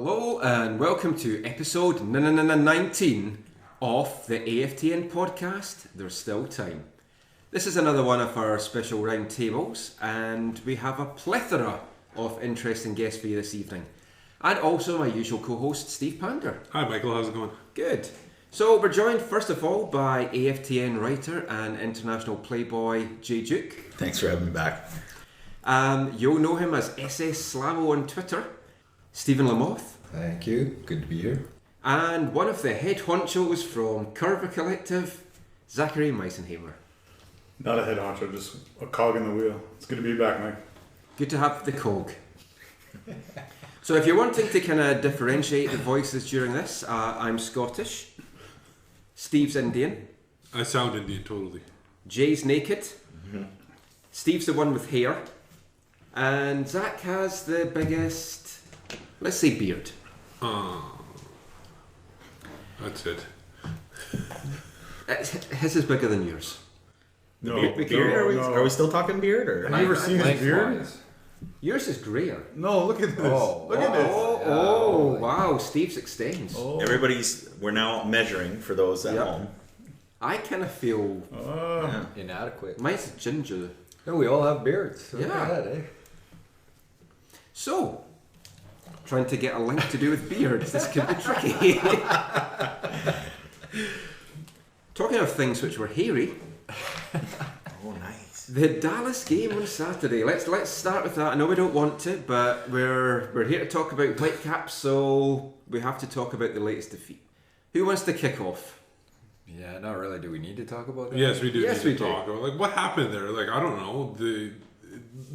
Hello and welcome to episode 19 of the AFTN podcast. There's still time. This is another one of our special roundtables, and we have a plethora of interesting guests for you this evening. And also my usual co-host, Steve Pander. Hi Michael, how's it going? Good. So we're joined first of all by AFTN writer and international playboy Jay Duke. Thanks for having me back. You'll know him as SS Slamo on Twitter. Steven Lamothe. Thank you. Good to be here. And one of the head honchos from Curva Collective, Zachary Meisenhamer. Not a head honcho, just a cog in the wheel. It's good to be back, Mike. Good to have the cog. So if you're wanting to kind of differentiate the voices during this, I'm Scottish. Steve's Indian. I sound Indian, totally. Jay's naked. Mm-hmm. Steve's the one with hair. And Zach has the biggest, let's say, beard. That's it. His is bigger than yours. Are we still talking beard? Or? Have you ever seen his beard? Yours is grayer. No, look at this. Look at this. Oh, wow. Steve's extends. We're now measuring for those at home. I kind of feel Inadequate. mine's ginger. No, we all have beards. So Yeah. look at that, eh? So, trying to get a link to do with beards, this could be tricky. Talking of things which were hairy, Oh, nice. the Dallas game on Saturday. Let's start with that. I know we don't want to, but we're here to talk about Whitecaps, so we have to talk about the latest defeat. Who wants to kick off? Yeah, not really. Do we need to talk about that? Yes, we do Yes, need we to do. talk about, like, what happened there? Like, I don't know.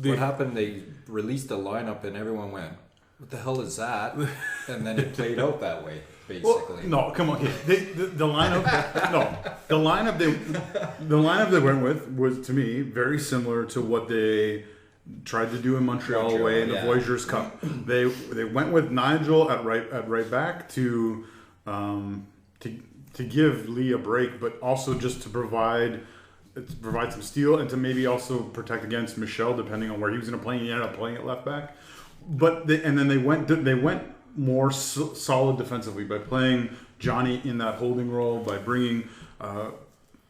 What happened? They released a lineup and everyone went, "What the hell is that?" And then it played out that way, basically. No, come on. Okay. The lineup. The lineup they went with was, to me, very similar to what they tried to do in Montreal away in the Voyageurs Cup. They went with Nigel at right back to give Lee a break, but also just to provide some steel and to maybe also protect against Michel, depending on where he was going to play. He ended up playing at left back, then they went more solid defensively by playing Johnny in that holding role, by bringing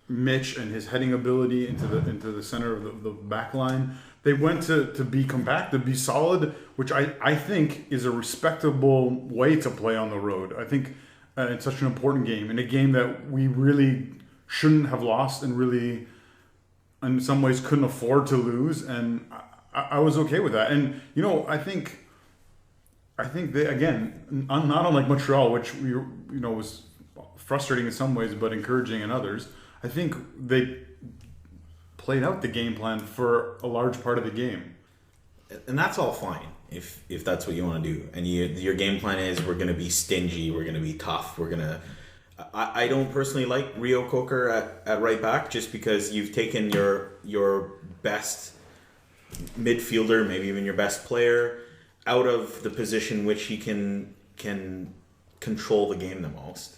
Mitch and his heading ability into the center of the back line. They went to be compact, to be solid, which I think is a respectable way to play on the road. I think it's such an important game, in a game that we really shouldn't have lost and really, in some ways, couldn't afford to lose. And I was okay with that. And, I think they, again, not unlike Montreal, which was frustrating in some ways but encouraging in others. I think they played out the game plan for a large part of the game, And that's all fine if that's what you want to do. And your game plan is, we're going to be stingy, we're going to be tough, I don't personally like Rio Coker at right back, just because you've taken your best midfielder, maybe even your best player, out of the position which he can control the game the most.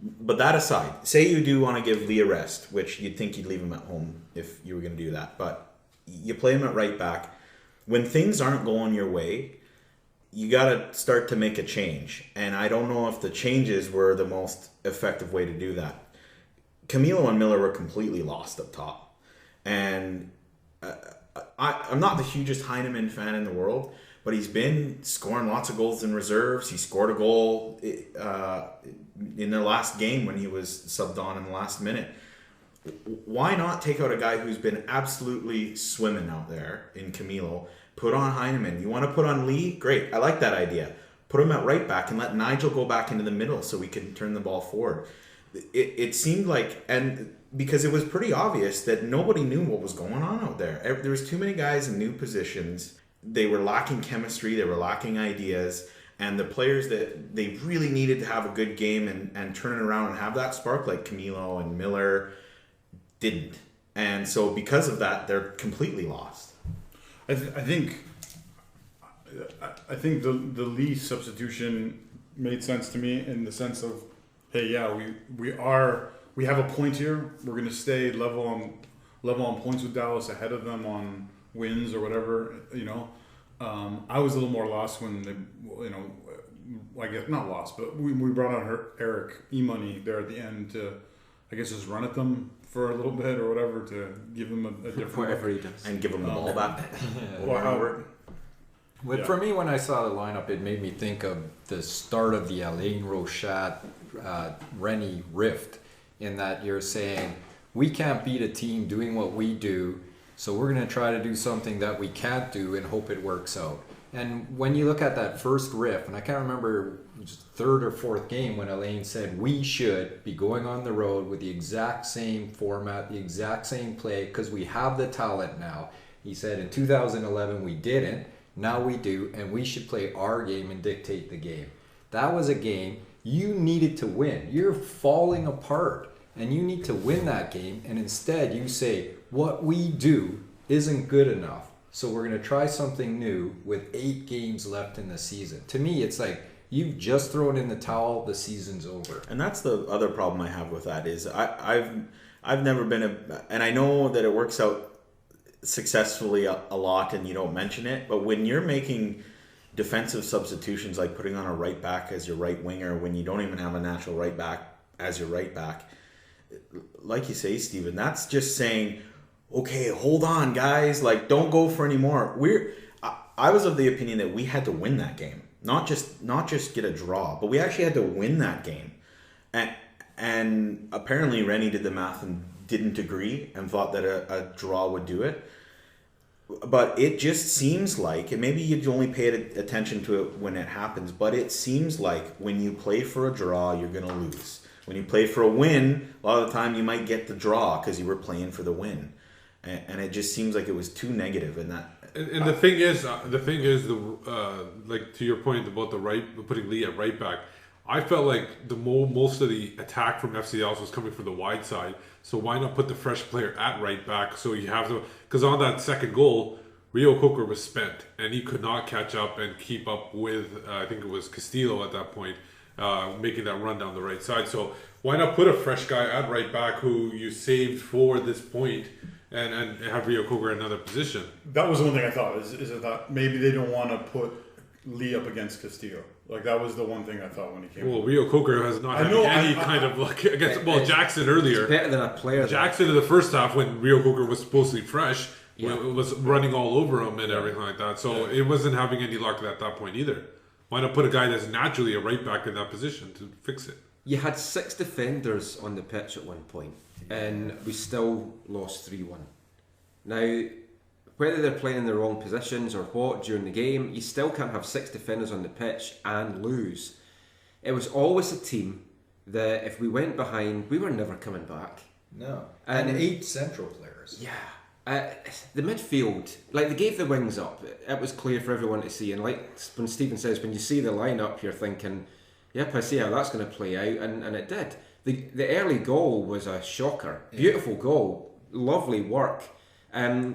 But that aside, say you do want to give Lee a rest, which you'd think you'd leave him at home if you were going to do that, but you play him at right back. When things aren't going your way, you got to start to make a change. And I don't know if the changes were the most effective way to do that. Camilo and Miller were completely lost up top. And I'm not the hugest Heinemann fan in the world, but he's been scoring lots of goals in reserves. He scored a goal in their last game when he was subbed on in the last minute. Why not take out a guy who's been absolutely swimming out there in Camilo, put on Heinemann? You want to put on Lee? Great. I like that idea. Put him at right back and let Nigel go back into the middle so we can turn the ball forward. It seemed like, and because it was pretty obvious that nobody knew what was going on out there. There was too many guys in new positions. They were lacking chemistry. They were lacking ideas. And the players that they really needed to have a good game and turn it around and have that spark, like Camilo and Miller, didn't. And so because of that, they're completely lost. I think the Lee substitution made sense to me, in the sense of, hey, yeah, we have a point here. We're going to stay level on points with Dallas, ahead of them on wins or whatever. I was a little more lost when I guess not lost, but we brought on Eric E-Money there at the end to, I guess, just run at them for a little bit or whatever to give them a different Whatever he does. And give them the ball back. For me, when I saw the lineup, it made me think of the start of the Alain Rochat Rennie rift, in that you're saying, we can't beat a team doing what we do, so we're going to try to do something that we can't do and hope it works out. And when you look at that first riff, and I can't remember, it was third or fourth game when Alain said we should be going on the road with the exact same format, the exact same play, because we have the talent now. He said in 2011 we didn't, now we do, and we should play our game and dictate the game. That was a game you needed to win. You're falling apart, and you need to win that game, and instead you say, what we do isn't good enough, so we're going to try something new with 8 games left in the season. To me, it's like, you've just thrown in the towel, the season's over. And that's the other problem I have with that is I've never been and I know that it works out successfully a lot and you don't mention it, but when you're making defensive substitutions like putting on a right back as your right winger when you don't even have a natural right back as your right back, like you say, Steven, that's just saying, okay, hold on guys, like don't go for any more. I was of the opinion that we had to win that game, not just get a draw, but we actually had to win that game. And apparently Rennie did the math and didn't agree and thought that a draw would do it. But it just seems like, and maybe you'd only pay attention to it when it happens, but it seems like when you play for a draw, you're going to lose. When you play for a win, a lot of the time you might get the draw because you were playing for the win. And it just seems like it was too negative in that. And the thing is, like to your point about putting Lee at right back, I felt like most of the attack from FCLs was coming from the wide side. So why not put the fresh player at right back? So you have to, because on that second goal, Rio Coker was spent and he could not catch up and keep up with, I think it was Castillo at that point, making that run down the right side. So why not put a fresh guy at right back who you saved for this point and have Rio Coker in another position? That was the one thing I thought, is I thought maybe they don't want to put Lee up against Castillo. Like, that was the one thing I thought when he came. Well, Rio Coker has not had any kind of luck against. Well, Jackson earlier. It's better than a player. Jackson in the first half, when Rio Coker was supposedly fresh, was running all over him and everything like that. So it wasn't having any luck at that point either. Why not put a guy that's naturally a right back in that position to fix it? You had 6 defenders on the pitch at one point, and we still lost 3-1. Now, whether they're playing in the wrong positions or what during the game, you still can't have 6 defenders on the pitch and lose. It was always a team that if we went behind, we were never coming back. No. And 8 central players. Yeah. The midfield, like, they gave the wings up. It was clear for everyone to see. And like when Stephen says, when you see the lineup, you're thinking, yep, I see how that's going to play out. And it did. The early goal was a shocker. Beautiful goal. Lovely work.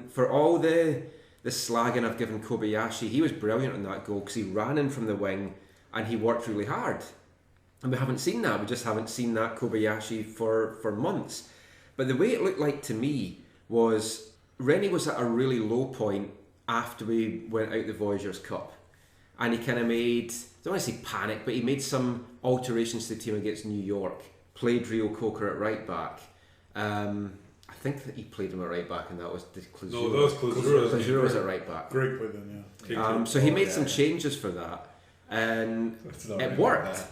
For all the slagging I've given Kobayashi, he was brilliant on that goal because he ran in from the wing and he worked really hard. And we haven't seen that. We just haven't seen that Kobayashi for months. But the way it looked like to me was Rennie was at a really low point after we went out the Voyageurs Cup. And he kind of made, I don't want to say panic, but he made some alterations to the team against New York. Played Rio Coker at right back. I think that he played him at right back, and that was Klazura. No, that was Klazura. Klazura was at right back. Great play then, yeah. So he made some changes for that, and it worked.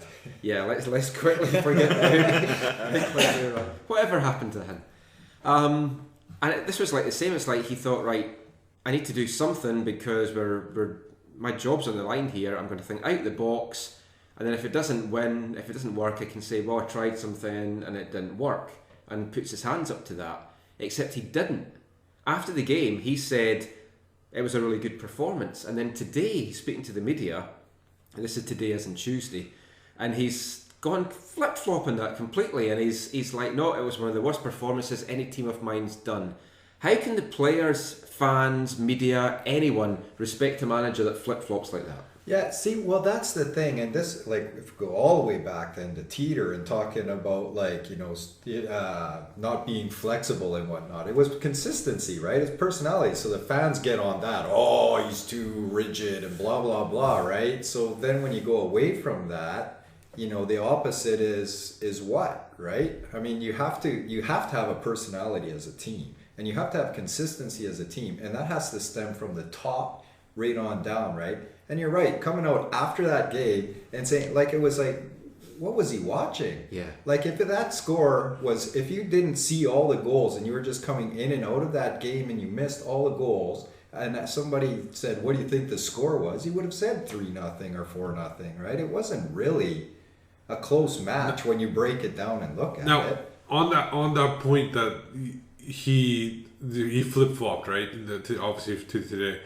Yeah, let's quickly forget Klazura. Whatever happened to him? And this was like the same. It's like he thought, right, I need to do something because my job's on the line here. I'm going to think out the box, and then if it doesn't work, I can say, well, I tried something and it didn't work, and puts his hands up to that. Except he didn't. After the game, he said it was a really good performance. And then today, he's speaking to the media, and this is today as in Tuesday, and he's gone flip-flopping that completely. And he's like, no, it was one of the worst performances any team of mine's done. How can the players, fans, media, anyone respect a manager that flip-flops like that? Yeah, see, well, that's the thing, and this, like, if we go all the way back then to Teeter and talking about, like, not being flexible and whatnot, it was consistency, right? It's personality, so the fans get on that, oh, he's too rigid and blah, blah, blah, right? So then when you go away from that, the opposite is what, right? I mean, you have to have a personality as a team, and you have to have consistency as a team, and that has to stem from the top right on down, right? And you're right, coming out after that game and saying, like, it was like, what was he watching? Yeah. Like, if that score was, if you didn't see all the goals and you were just coming in and out of that game and you missed all the goals, and somebody said, what do you think the score was? He would have said 3-0 or 4-0, right? It wasn't really a close match when you break it down and look at it. On that point that he flip-flopped, right? Obviously to today.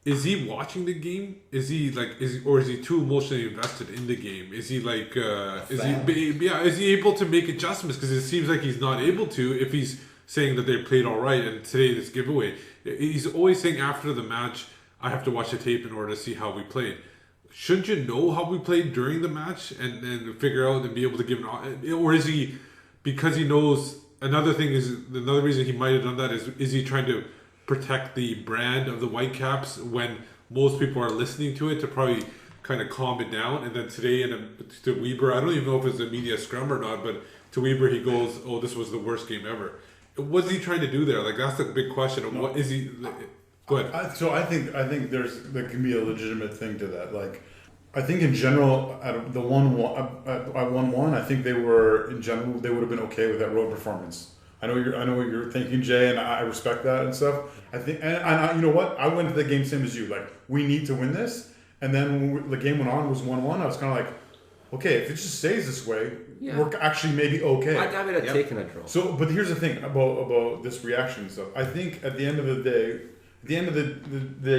Is he watching the game? Is he too emotionally invested in the game? Is he like, is he able to make adjustments? Because it seems like he's not able to if he's saying that they played all right and today this giveaway. He's always saying after the match, I have to watch the tape in order to see how we played. Shouldn't you know how we played during the match and figure out and be able to give an, or is he, because he knows, another reason he might have done that is he trying to protect the brand of the Whitecaps when most people are listening to it to probably kind of calm it down? And then today to Weber, I don't even know if it's a media scrum or not, but to Weber he goes, oh, this was the worst game ever. What's he trying to do there? Like, that's the big question. What is he? Go ahead. I think there can be a legitimate thing to that. Like, I think in general at the 1-1, I think they would have been okay with that road performance. I know what you're thinking, Jay, and I respect that and stuff. I think, and I, you know what? I went to the game same as you. Like, we need to win this. And then when the game went on, it was 1-1. I was kind of like, okay, if it just stays this way, we're actually maybe okay. I would have taken a draw. So, but here's the thing about this reaction and stuff. I think at the end of the day,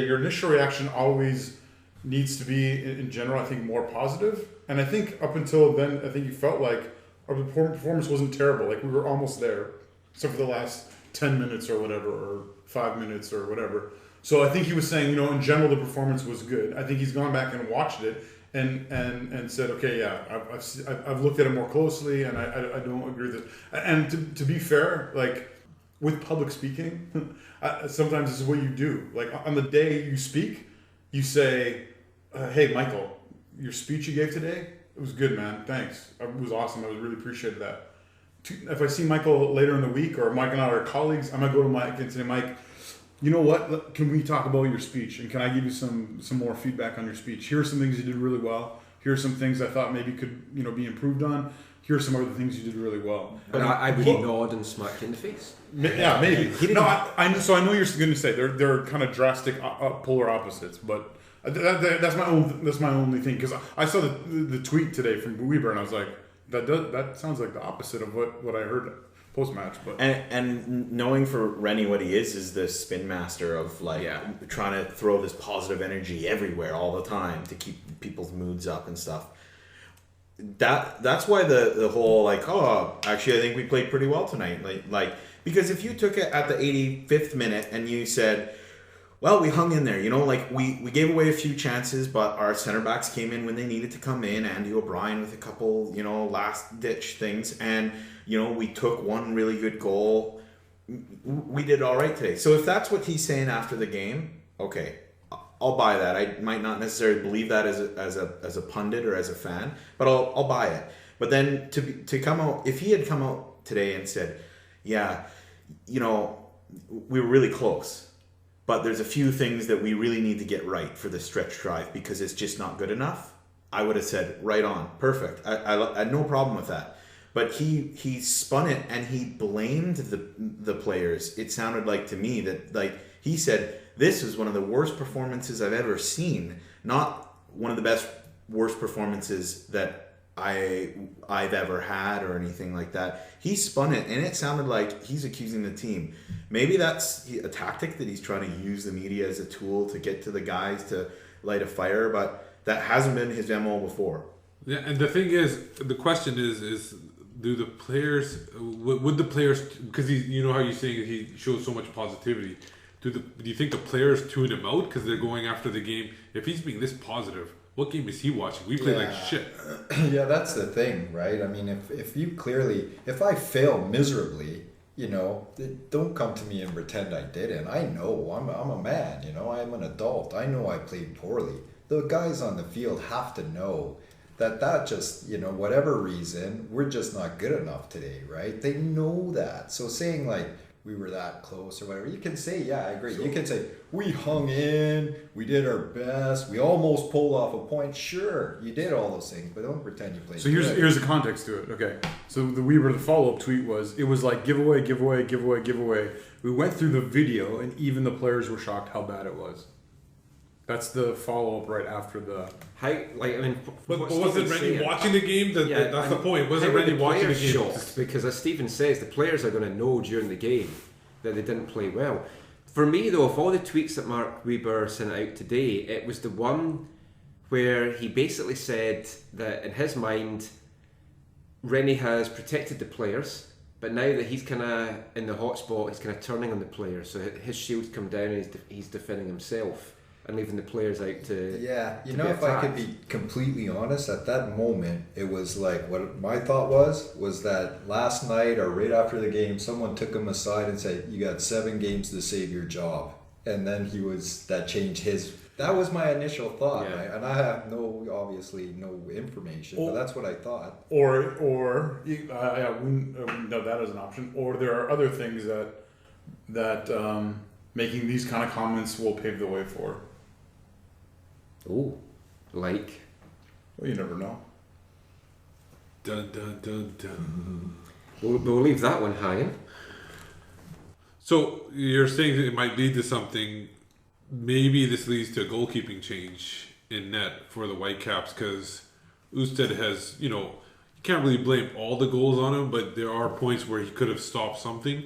your initial reaction always needs to be, in general, I think, more positive. And I think up until then, I think you felt like our performance wasn't terrible. Like, we were almost there. So for the last 10 minutes or whatever, or 5 minutes or whatever. So I think he was saying, in general, the performance was good. I think he's gone back and watched it and said, okay, yeah, I've looked at it more closely, and I don't agree with it. And to be fair, like, with public speaking, sometimes this is what you do. Like, on the day you speak, you say, hey, Michael, your speech you gave today, it was good, man. Thanks. It was awesome. I really appreciated that. If I see Michael later in the week, or Mike and I are colleagues, I'm going to go to Mike and say, Mike, you know what? Can we talk about your speech? And can I give you some more feedback on your speech? Here are some things you did really well. Here are some things I thought maybe could be improved on. Here are some other things you did really well. But I would nod and smack you in the face. Yeah, maybe. No, I know. So I know you're going to say they're kind of drastic polar opposites, but that's my only thing, because I saw the tweet today from Weber and I was like, that sounds like the opposite of what I heard post match. But and knowing for Rennie what he is the spin master of trying to throw this positive energy everywhere all the time to keep people's moods up and stuff. That's why the whole actually I think we played pretty well tonight. Like because if you took it at the 85th minute and you said, well, we hung in there, we gave away a few chances, but our center backs came in when they needed to come in. Andy O'Brien with a couple, last ditch things, and we took one really good goal. We did all right today. So if that's what he's saying after the game, okay, I'll buy that. I might not necessarily believe that as a pundit or as a fan, but I'll buy it. But then to come out, if he had come out today and said, yeah, we were really close, but there's a few things that we really need to get right for the stretch drive because it's just not good enough, I would have said, right on, perfect. I had no problem with that. But he spun it and he blamed the players. It sounded like to me that he said, this is one of the worst performances I've ever seen, not one of the worst performances that I've ever had or anything like that. He spun it and it sounded like he's accusing the team. Maybe that's a tactic that he's trying to use the media as a tool to get to the guys to light a fire, but that hasn't been his MO before. Yeah, and the thing is, the question is do the players, would the players, because how you're saying he shows so much positivity, do you think the players tune him out because they're going after the game? If he's being this positive, what game is he watching? We play like shit. Yeah, that's the thing, right? I mean, if I fail miserably, don't come to me and pretend I didn't. I know I'm a man, I'm an adult. I know I played poorly. The guys on the field have to know that just, whatever reason, we're just not good enough today, right? They know that. So saying like, we were that close or whatever, you can say, yeah, I agree. You can say, we hung in, we did our best, we almost pulled off a point. Sure, you did all those things, but don't pretend you played. So here's the context to it. Okay, so the follow-up tweet was like giveaway. We went through the video, and even the players were shocked how bad it was. That's the follow-up right after the... But wasn't Rennie watching the game? That's the point. Wasn't Rennie watching the game? Shocked? Because as Steven says, the players are going to know during the game that they didn't play well. For me, though, of all the tweets that Mark Weber sent out today, it was the one where he basically said that in his mind, Rennie has protected the players, but now that he's kind of in the hot spot, he's kind of turning on the players. So his shield's come down and he's defending himself and leaving the players out to... Yeah, if I could be completely honest, at that moment, it was like, what my thought was that last night or right after the game, someone took him aside and said, you got 7 games to save your job. And then that changed his... That was my initial thought, yeah. Right? And I have obviously no information, but that's what I thought. Or we know that as an option. Or there are other things that making these kind of comments will pave the way for. Oh, like? Well, you never know. Dun dun dun dun. We'll leave that one hanging. So you're saying that it might lead to something. Maybe this leads to a goalkeeping change in net for the Whitecaps because Ousted has, you can't really blame all the goals on him, but there are points where he could have stopped something.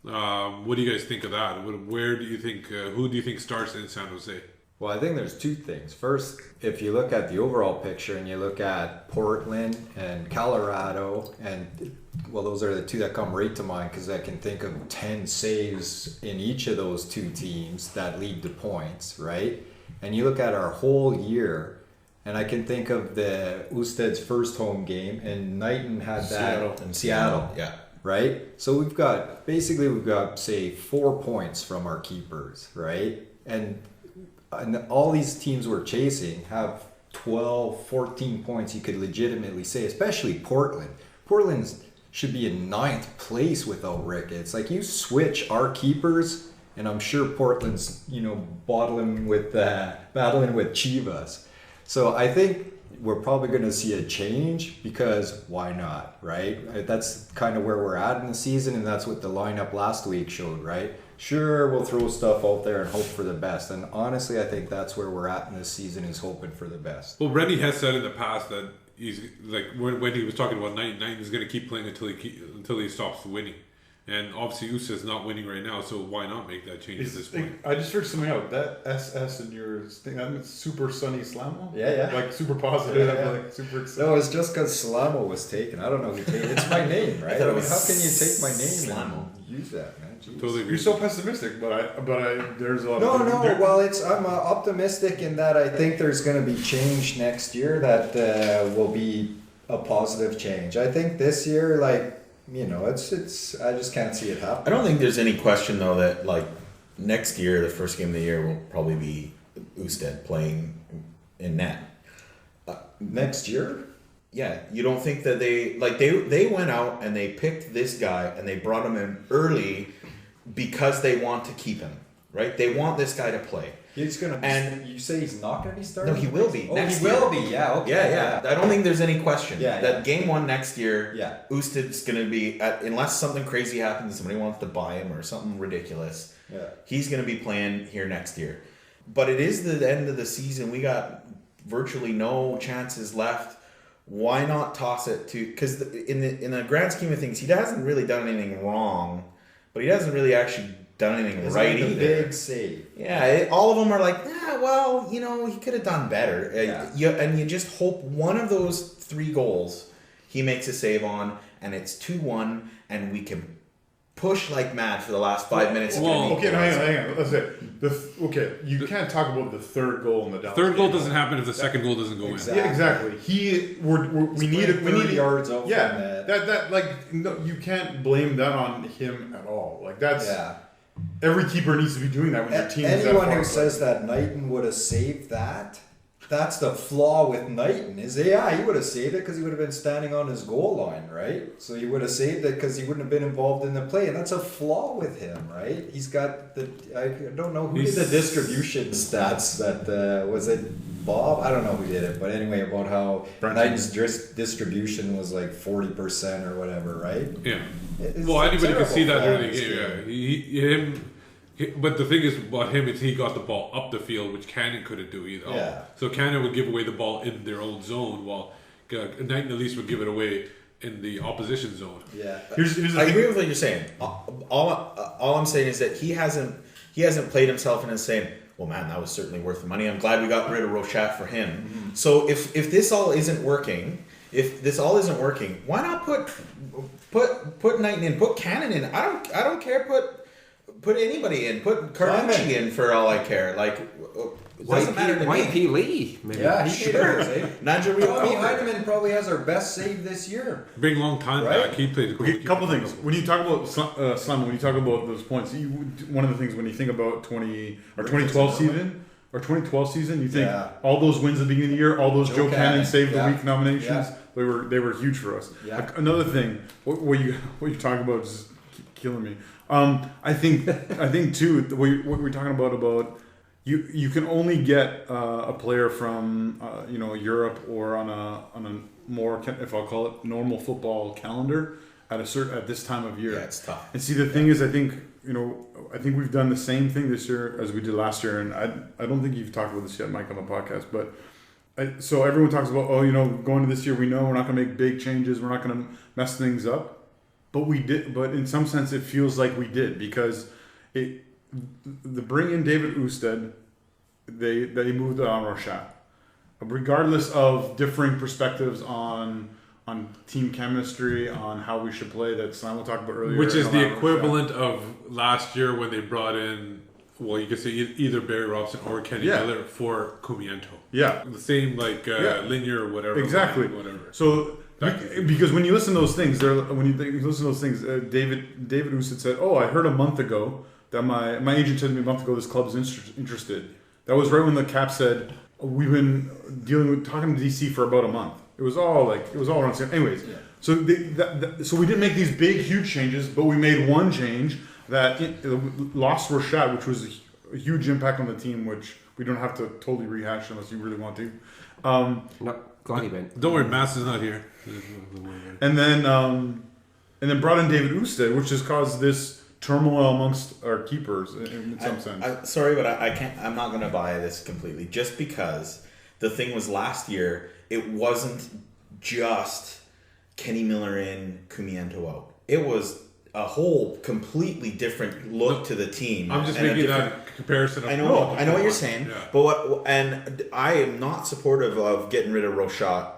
What do you guys think of that? Where do you think, who do you think starts in San Jose? Well, I think there's 2 things. First, if you look at the overall picture and you look at Portland and Colorado, and those are the 2 that come right to mind because I can think of 10 saves in each of those 2 teams that lead to points, right? And you look at our whole year, and I can think of the Ousted's first home game, and Knighton had that in Seattle. Yeah. Right? So we've got, say, 4 points from our keepers, right? And all these teams we're chasing have 12, 14 points you could legitimately say, especially Portland. Portland should be in 9th place without Rick. It's like you switch our keepers, and I'm sure Portland's, battling with Chivas. So I think we're probably going to see a change because why not, right? That's kind of where we're at in the season, and that's what the lineup last week showed, right? Sure, we'll throw stuff out there and hope for the best. And honestly, I think that's where we're at in this season is hoping for the best. Well, Rennie has said in the past that he's like when he was talking about Knighton is going to keep playing until he stops winning. And obviously, Ousted's not winning right now, so why not make that change at this point? I just figured something out. That SS in your thing, that means super sunny Slamo? Yeah. Like super positive, Yeah. like super excited. No, it's just because Slamo was taken. I don't know who taken it. It's my name, right? thought it was how can you take my name Slamo. and use that, man? Jeez. Totally You're so pessimistic, but I there's a lot No, of... well, I'm optimistic in that I think there's going to be change next year that will be a positive change. I think this year, it's I just can't see it happen. I don't think there's any question though that next year, the first game of the year will probably be Ousted playing in net. Next year? Yeah, you don't think that they went out and they picked this guy and they brought him in early because they want to keep him, right? They want this guy to play. He's gonna be, and you say he's not gonna be starting? No, he will be. Oh, next he will year. be. Yeah. Okay. Yeah. I don't think there's any question that game 1 next year. Yeah. Ousted's gonna be unless something crazy happens, somebody wants to buy him or something ridiculous. Yeah. He's gonna be playing here next year. But it is the end of the season. We got virtually no chances left. Why not toss it to? Because in the grand scheme of things, he hasn't really done anything wrong, but he hasn't really actually done anything right either. Big save. Yeah, all of them are like, he could have done better. And you just hope one of those 3 goals he makes a save on, and it's 2-1, and we can push like mad for the last 5 minutes. Okay, hang on. Let's say you can't talk about the third goal in the Dallas. Third goal doesn't happen if the second goal doesn't go in. Yeah, exactly. We need yards out. Yeah, that like no, you can't blame that on him at all. Like that's every keeper needs to be doing that when your team is that anyone far who says that Knighton would have saved that. That's the flaw with Knighton. He would have saved it because he would have been standing on his goal line, right? So he would have saved it because he wouldn't have been involved in the play, and that's a flaw with him, right? He's got I don't know who did the distribution stats. That was it Bob? I don't know who did it, but anyway, about how Knighton's distribution was like 40% or whatever, right? Yeah. Well, anybody can see that during the game. But the thing is about him is he got the ball up the field, which Cannon couldn't do either. Yeah. So Cannon would give away the ball in their own zone, while Knighton at least would give it away in the opposition zone. Yeah. I agree with what you're saying. All I'm saying is that he hasn't played himself into saying, well, man, that was certainly worth the money. I'm glad we got rid of Rochat for him. Mm-hmm. So if this all isn't working, why not put Knighton in, put Cannon in? I don't care. Put anybody in. Put Carducci in for all I care. Like, it doesn't matter to me. YP Lee. Maybe. Yeah, he sure. Nigel Heineman probably has our best save this year. Big long time back. He played a Okay, couple things. When you talk about Slam, when you talk about those points, one of the things when you think about 2012 season, you think all those wins at the beginning of the year, all those Joe Cannon Save the Week nominations, they were huge for us. Yeah. Like, another thing, what you're talking about is just killing me. I think too what we're talking about you can only get a player from Europe or on a more, if I'll call it, normal football calendar at this time of year. Yeah, it's tough. And see, the thing is, I think we've done the same thing this year as we did last year, and I don't think you've talked about this yet, Mike, on the podcast, but. So everyone talks about going to this year, we know we're not going to make big changes, we're not going to mess things up. But we did. But in some sense, it feels like we did because the bring in David Ousted, they moved on Rochat, regardless of differing perspectives on team chemistry, on how we should play. That Simon talked about earlier, which is the equivalent of last year when they brought in. Well, you could say either Barry Robson or Kenny Miller for Cumiento. Yeah, the same linear or whatever. Exactly. Whatever. So. Because when you listen to those things, David Ousted said, "Oh, I heard a month ago that my agent told me a month ago this club's interested." That was right when the Caps said we've been talking to DC for about a month. It was all around the same. Anyways, so so we didn't make these big, huge changes, but we made one change that lost Rochat, which was a huge impact on the team, which we don't have to totally rehash unless you really want to. No, glad he went. Don't worry, Mass is not here. And then brought in David Ousted, which has caused this turmoil amongst our keepers in some sense. Sorry, but I can't. I'm not going to buy this completely. Just because the thing was last year, it wasn't just Kenny Miller in, Cumiento out. It was a whole completely different look to the team. I'm just making that comparison. I know what you're saying, and I am not supportive of getting rid of Rochat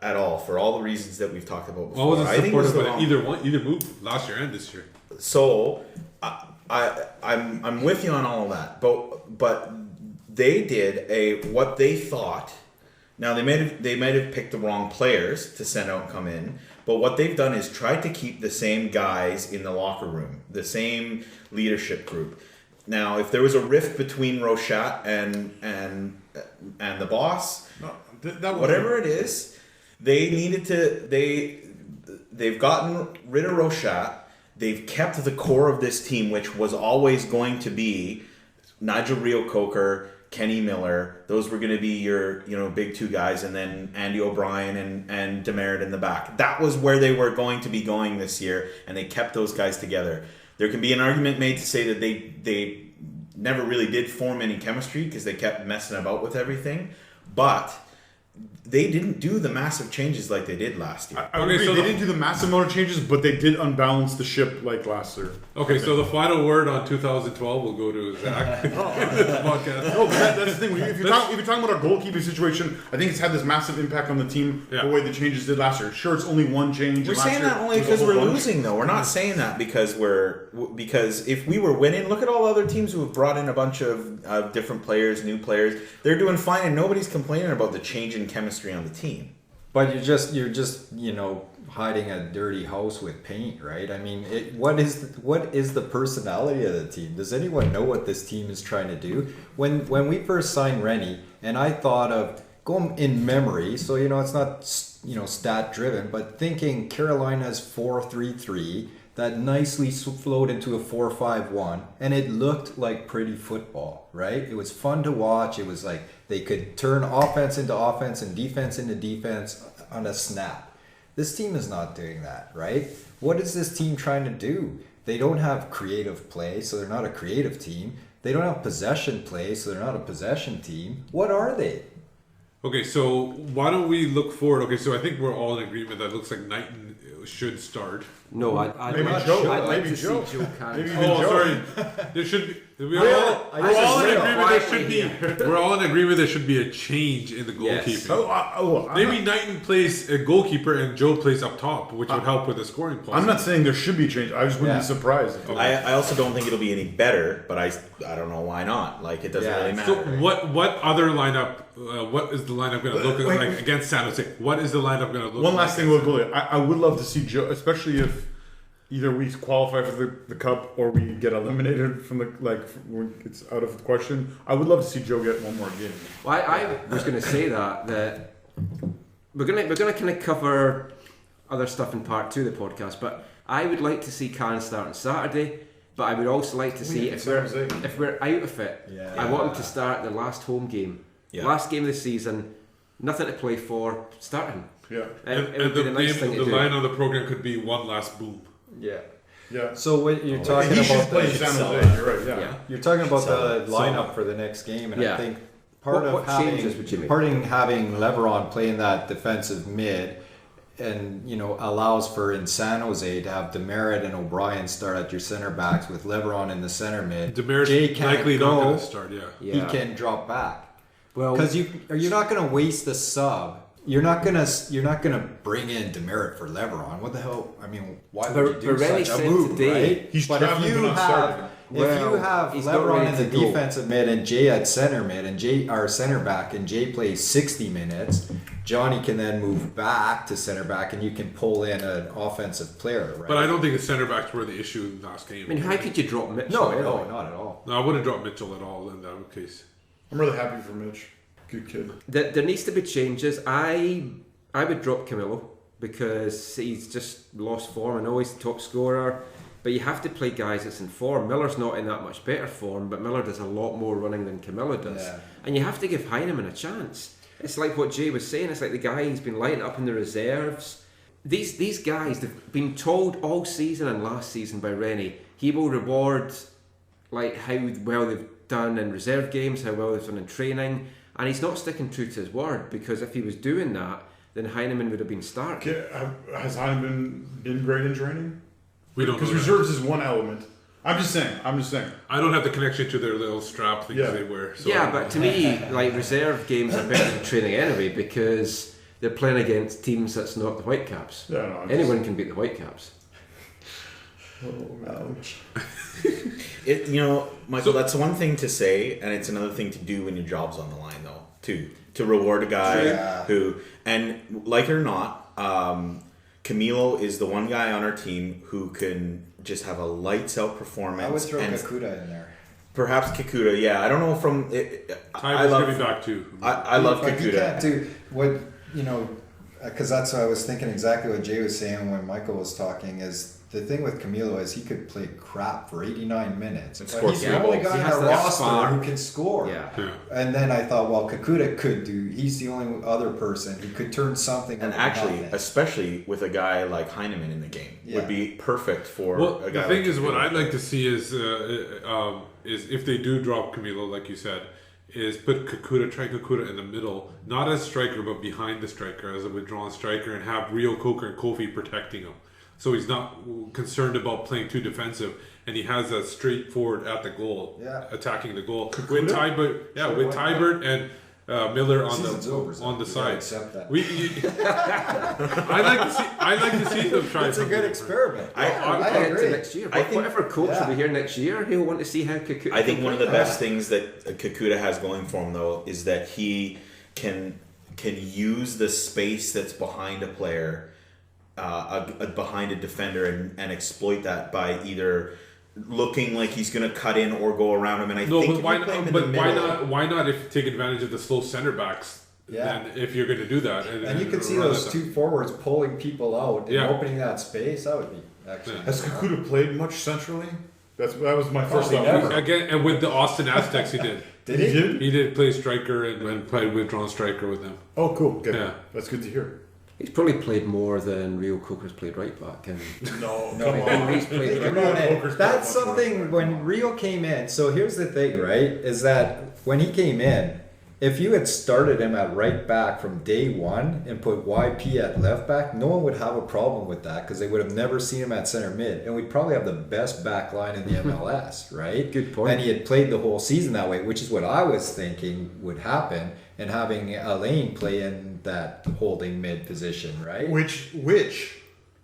at all for all the reasons that we've talked about before. I wasn't supportive of either move last year and this year. So I'm with you on all of that, but they did what they thought. Now they might have picked the wrong players to send out and come in, but what they've done is tried to keep the same guys in the locker room, the same leadership group. Now, if there was a rift between Rochat and the boss, whatever it is, they needed to. They've gotten rid of Rochat. They've kept the core of this team, which was always going to be Nigel Reo-Coker, Kenny Miller. Those were going to be your big two guys, and then Andy O'Brien and Demeritte in the back. That was where they were going to be going this year, and they kept those guys together. There can be an argument made to say that they never really did form any chemistry because they kept messing about with everything, but they didn't do the massive changes like they did last year. I agree. so They didn't do the massive amount of changes, but they did unbalance the ship like last year. Okay, so the final word on 2012 will go to Zach. Podcast. No, but that's the thing. If you're talking about our goalkeeping situation, I think it's had this massive impact on the team Yeah. the way the changes did last year. Sure, it's only one change. We're and last saying year that only was a because whole we're bunch. losing, though. We're not saying that because if we were winning, look at all the other teams who have brought in a bunch of different players, new players. They're doing fine, and nobody's complaining about the change in chemistry on the team. But you're just hiding a dirty house with paint, right? I mean, what is the personality of the team? Does anyone know what this team is trying to do? When we first signed Rennie, and I thought of going in memory, so it's not stat driven, but thinking Carolina's 4-3-3 that nicely flowed into a 4-5-1, and it looked like pretty football, right? It was fun to watch. It was like they could turn offense into offense and defense into defense on a snap. This team is not doing that, right? What is this team trying to do? They don't have creative play, so they're not a creative team. They don't have possession play, so they're not a possession team. What are they? Okay, so why don't we look forward? Okay, so I think we're all in agreement that it looks like Knighton should start. No, I'd Maybe like, Joe. I'd like Maybe to Joe. see Joe Can. Maybe Oh, Joe. sorry. There should be. We're I all in just agreement. There should quietly be. We're all in agreement. There should be a change in the Yes. goalkeeping. I'm Maybe Knighton plays a goalkeeper and Joe plays up top, which would help with the scoring. I'm not saying there should be change. I just wouldn't Yeah. be surprised. I also don't think it'll be any better, but I don't know why not. Like, it doesn't really So matter. what other lineup? What is the lineup going to look like against San Jose? What is the lineup going to look like? One last thing with goalie. I would love to see Joe, especially if either we qualify for the cup or we get eliminated from when it's out of the question. I would love to see Joe get one more game. Well, I was going to say that we're going to kind of cover other stuff in part 2 of the podcast, but I would like to see Karen start on Saturday. But I would also like to see if we're out of it, I want him to start the last home game. Yeah. Last game of the season, nothing to play for, start him. Yeah. It would be the nice thing to the do. line on the program could be one last boom. Yeah. Yeah. So what you're talking He should about play the, San Jose. You're right. Yeah. Yeah. you're talking about the Solid. lineup for the next game, and Yeah. I think part What of having changes would you make? having LeBron playing that defensive mid, and allows for in San Jose to have Demerit and O'Brien start at your center backs with LeBron in the center mid. Demerit's Jay can't likely go. not going to start. Yeah. Yeah. He can drop back. Well, Because you're not going to waste the sub. You're not gonna bring in Demerit for LeBron. What the hell? I mean, why would you do But Rennie such a said move, today- right? He's but if traveling you but not have starting. He's not LeBron ready in the to go. defensive mid and Jay at center mid and Jay our center back and Jay plays 60 minutes, Johnny can then move back to center back and you can pull in an offensive player, right? But I don't think the center backs were the issue last game. I mean, how could you drop Mitchell? no, not at all. No, I wouldn't drop Mitchell at all in that case. I'm really happy for Mitch. Good kid. There needs to be changes. I would drop Camilo because he's just lost form. I know he's the top scorer, but you have to play guys that's in form. Miller's not in that much better form, but Miller does a lot more running than Camilo does. Yeah. And you have to give Heineman a chance. It's like what Jay was saying. It's like the guy who's been lighting up in the reserves. These guys, they've been told all season and last season by Rennie, he will reward like how well they've done in reserve games, how well they've done in training, and he's not sticking true to his word, because if he was doing that, then Heineman would have been starting. Okay, has Heineman been great in training? We don't know. Because that. reserves is one element. I'm just saying. I don't have the connection to their little strap things Yeah. they wear. So Yeah, but to me, like, reserve games are better than training anyway, because they're playing against teams that's not the Whitecaps. Yeah, no, I'm Anyone can beat the Whitecaps. Ouch. Michael, that's one thing to say, and it's another thing to do when your job's on the line, though, too. To reward a guy who, and like it or not, Camilo is the one guy on our team who can just have a lights out performance. I would throw and Kakuta in there. perhaps Kikuta, yeah. I don't know from it. Tyler's going to be back too. I love Like, you can't Kikuta. do what because that's what I was thinking. Exactly what Jay was saying when Michael was talking. Is the thing with Camilo is he could play crap for 89 minutes. And But score he's the goals. only He guy on has our that roster spark. who can score. Yeah. Yeah. And then I thought, well, Kakuta could do. He's the only other person who could turn something. And out of actually, nothing. especially with a guy like Heineman in the game, Yeah. would be perfect for Well, a guy. the thing like is, what Kikuta. I'd like to see is if they do drop Camilo, like you said, is put try Kakuta in the middle, not as striker, but behind the striker, as a withdrawn striker, and have Rio Coker and Kofi protecting him. So he's not concerned about playing too defensive, and he has a straight forward at the goal, attacking the goal. With Tybert and Miller on the side. I like to see them try. It's a good experiment. I agree. Next year, whatever coach will be here next year, he'll want to see how Kakuta. I think one of the best things that Kakuta has going for him, though, is that he can use the space that's behind a player. Behind a defender and exploit that by either looking like he's going to cut in or go around him. And I think why not if you take advantage of the slow center backs? Yeah. Then if you're going to do that, and you can see those two forwards pulling people out and opening that space. That would be actually. Has Kakuta played much centrally? That was my first thought. Never. Again, and with the Austin Aztecs, he did. Did he? He did play striker and played withdrawn striker with them. Oh, cool. Okay. Yeah. That's good to hear. He's probably played more than Rio Coker's played right back. And No, he's played right back. That's something when Rio came in. So here's the thing, right? Is that when he came in, if you had started him at right back from day one and put YP at left back, no one would have a problem with that because they would have never seen him at center mid. And we'd probably have the best back line in the MLS, right? Good point. And he had played the whole season that way, which is what I was thinking would happen. And having Alain play in that holding mid position, right? Which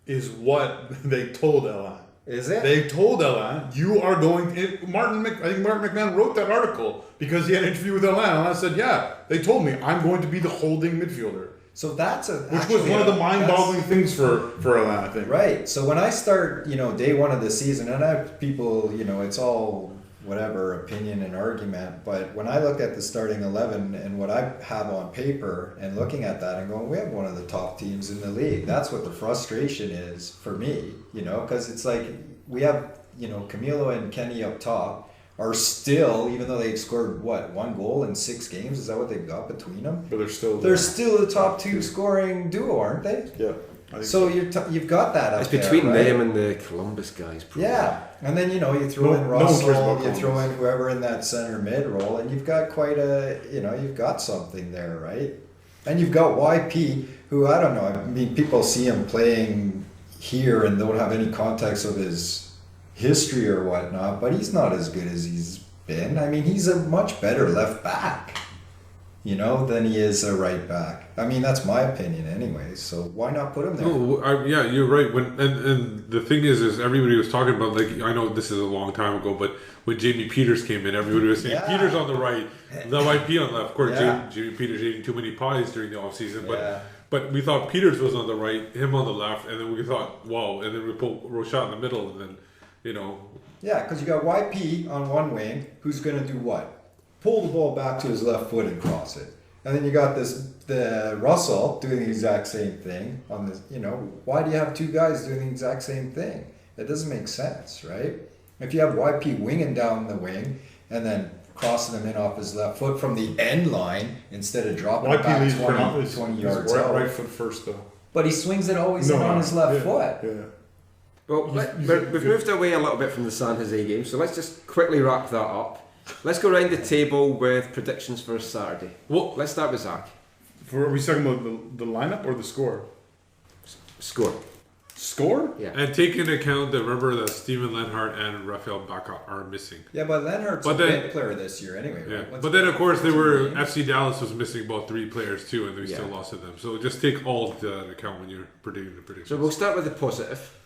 is what they told Alain. Is it? They told Alain, you are going. I think Martin McMahon wrote that article because he had an interview with Alain. Alain said, "Yeah, they told me I'm going to be the holding midfielder." So that's which was one of the mind-boggling things for Alain, I think. Right. So when I start, day one of the season, and I have people, it's all whatever opinion and argument, but when I look at the starting 11 and what I have on paper and looking at that and going, we have one of the top teams in the league. That's what the frustration is for me, because it's like we have, Camilo and Kenny up top are still, even though they've scored one goal in 6 games, is that what they've got between them? But they're still the top 2 scoring duo, aren't they? Yeah. So you've got that up it's there, between right? them and the Columbus guys. Probably. Yeah, and then you throw in Russell, you throw in whoever in that center mid role, and you've got quite a you've got something there, right? And you've got YP, who I don't know. I mean, people see him playing here and don't have any context of his history or whatnot, but he's not as good as he's been. I mean, he's a much better left back, than he is a right back. I mean, that's my opinion anyway, so why not put him there? No, yeah, you're right. And the thing is everybody was talking about, like, I know this is a long time ago, but when Jamie Peters came in, everybody was saying Peters on the right, the YP on the left. Of course, Jamie Peters eating too many pies during the offseason, but we thought Peters was on the right, him on the left, and then we thought, wow, and then we put Rochat in the middle, and then, Yeah, because you got YP on one wing, who's going to do what? Pull the ball back to his left foot and cross it. And then you got the Russell doing the exact same thing on this. Why do you have 2 guys doing the exact same thing? It doesn't make sense, right? If you have YP winging down the wing and then crossing them in off his left foot from the end line instead of dropping it back 20 yards out. Right foot first, though. But he swings it always in on his left foot. Yeah. Well, we've moved away a little bit from the San Jose game, so let's just quickly wrap that up. Let's go around the table with predictions for Saturday. Well, let's start with Zach. Are we talking about the lineup or the score? Score. Score? Yeah. And take into account that remember that Steven Lamothe and Rafael Baca are missing. Yeah, but Lenhart's a big player this year anyway, right? Yeah. But then, of course, FC Dallas was missing about 3 players too, and we still lost to them. So just take all of that into account when you're predicting the predictions. So we'll start with the positive.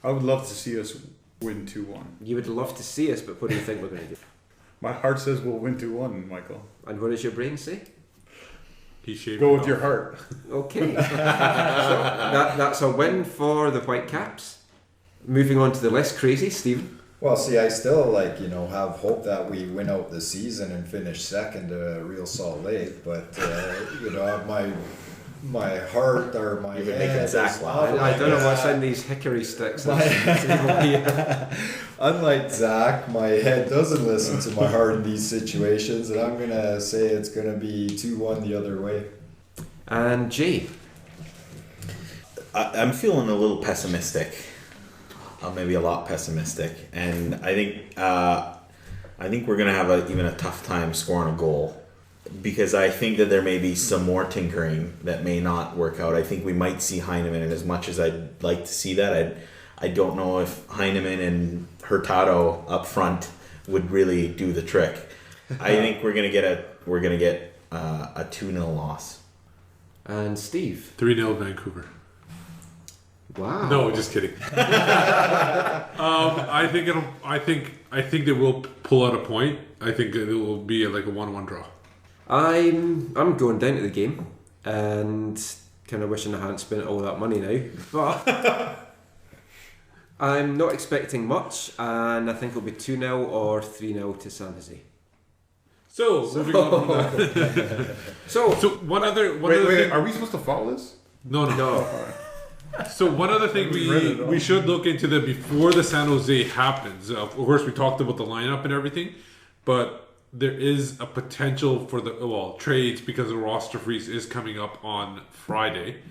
I would love to see us win 2-1. You would love to see us, but what do you think we're going to do? My heart says we'll win 2-1, Michael. And what does your brain say? Go with your heart. Okay. So that's a win for the Whitecaps. Moving on to the less crazy, Stephen. Well, see, I still have hope that we win out the season and finish second to Real Salt Lake, but my heart or my head. I don't know what's in these hickory sticks. Unlike Zach, my head doesn't listen to my heart in these situations, and I'm gonna say it's gonna be 2-1 the other way. And Jay, I'm feeling a little pessimistic. Maybe a lot pessimistic, and I think we're gonna have even a tough time scoring a goal. because I think that there may be some more tinkering that may not work out. I think we might see Heineman, and as much as I'd like to see that, I don't know if Heineman and Hurtado up front would really do the trick. I think we're gonna get a 2-0 loss. And Steve? 3-0 Vancouver. Wow. No, just kidding. I think they will pull out a point. I think it will be like a 1-1 draw. I'm going down to the game and kind of wishing I hadn't spent all that money now, but I'm not expecting much, and I think it'll be 2-0 or 3-0 to San Jose. So moving on from that. So one other Wait, thing. are we supposed to follow this? No. No. So one other thing we should look into before the San Jose happens. Of course, we talked about the lineup and everything, but there is a potential for trades because the roster freeze is coming up on Friday.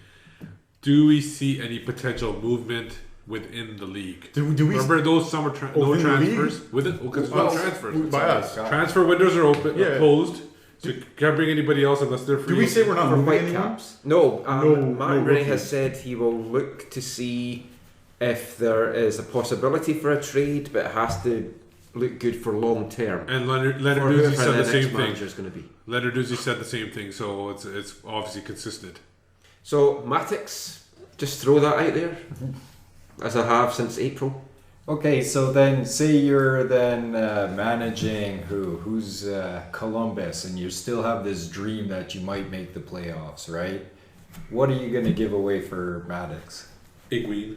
Do we see any potential movement within the league? Do we remember those summer transfers? Because transfers by us. transfer windows are open, closed. So you can't bring anybody else unless they're free. Do we say we're not For moving Whitecaps? No, Martin Rennie rookies. has said he will look to see if there is a possibility for a trade, but it has to look good for long term. And Leonard For Duzzi whoever said the next same thing. manager's going to be. Leonard Duzzi said the same thing, so it's obviously consistent. So Matix, just throw that out there, as I have since April. Okay, so then say you're then managing who's Columbus, and you still have this dream that you might make the playoffs, right? What are you going to give away for Maddox? Igween.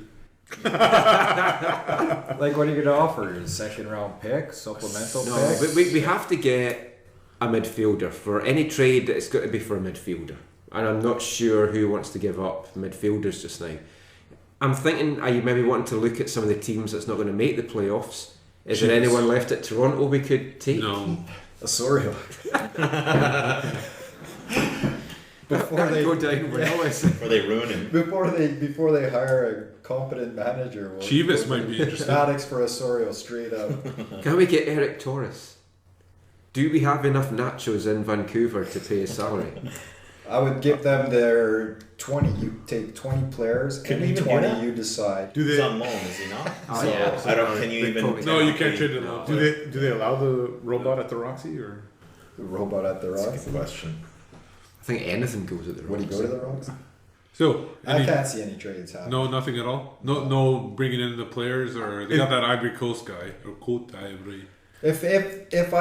Like, what are you going to offer? A second round pick, supplemental No, pick? but we have to get a midfielder. For any trade, it's got to be for a midfielder. And I'm not sure who wants to give up midfielders just now. I'm thinking, are you maybe wanting to look at some of the teams that's not going to make the playoffs? Is there anyone left at Toronto we could take? No. Osorio. Before they go down well, Or they ruin him. Before they hire a competent manager, Chivas might be interested. Maddox for Osorio straight up. Can we get Eric Torres? Do we have enough nachos in Vancouver to pay his salary? I would give them their 20. You take 20 players. Can Any you even do 20 that? you decide. Do He's they on loan, is he not? Oh, So, yeah. I don't. Can you They even? probably No, you can't trade it now. do they allow the robot at the Roxy or? The robot at the That's a Rocks. good question. I think anything goes at the Would he Rocks. go to the Rocks? So, I can't see any trades happening. no, nothing at all. No bringing in the players, or they got that Ivory Coast guy or Cote Ivory. If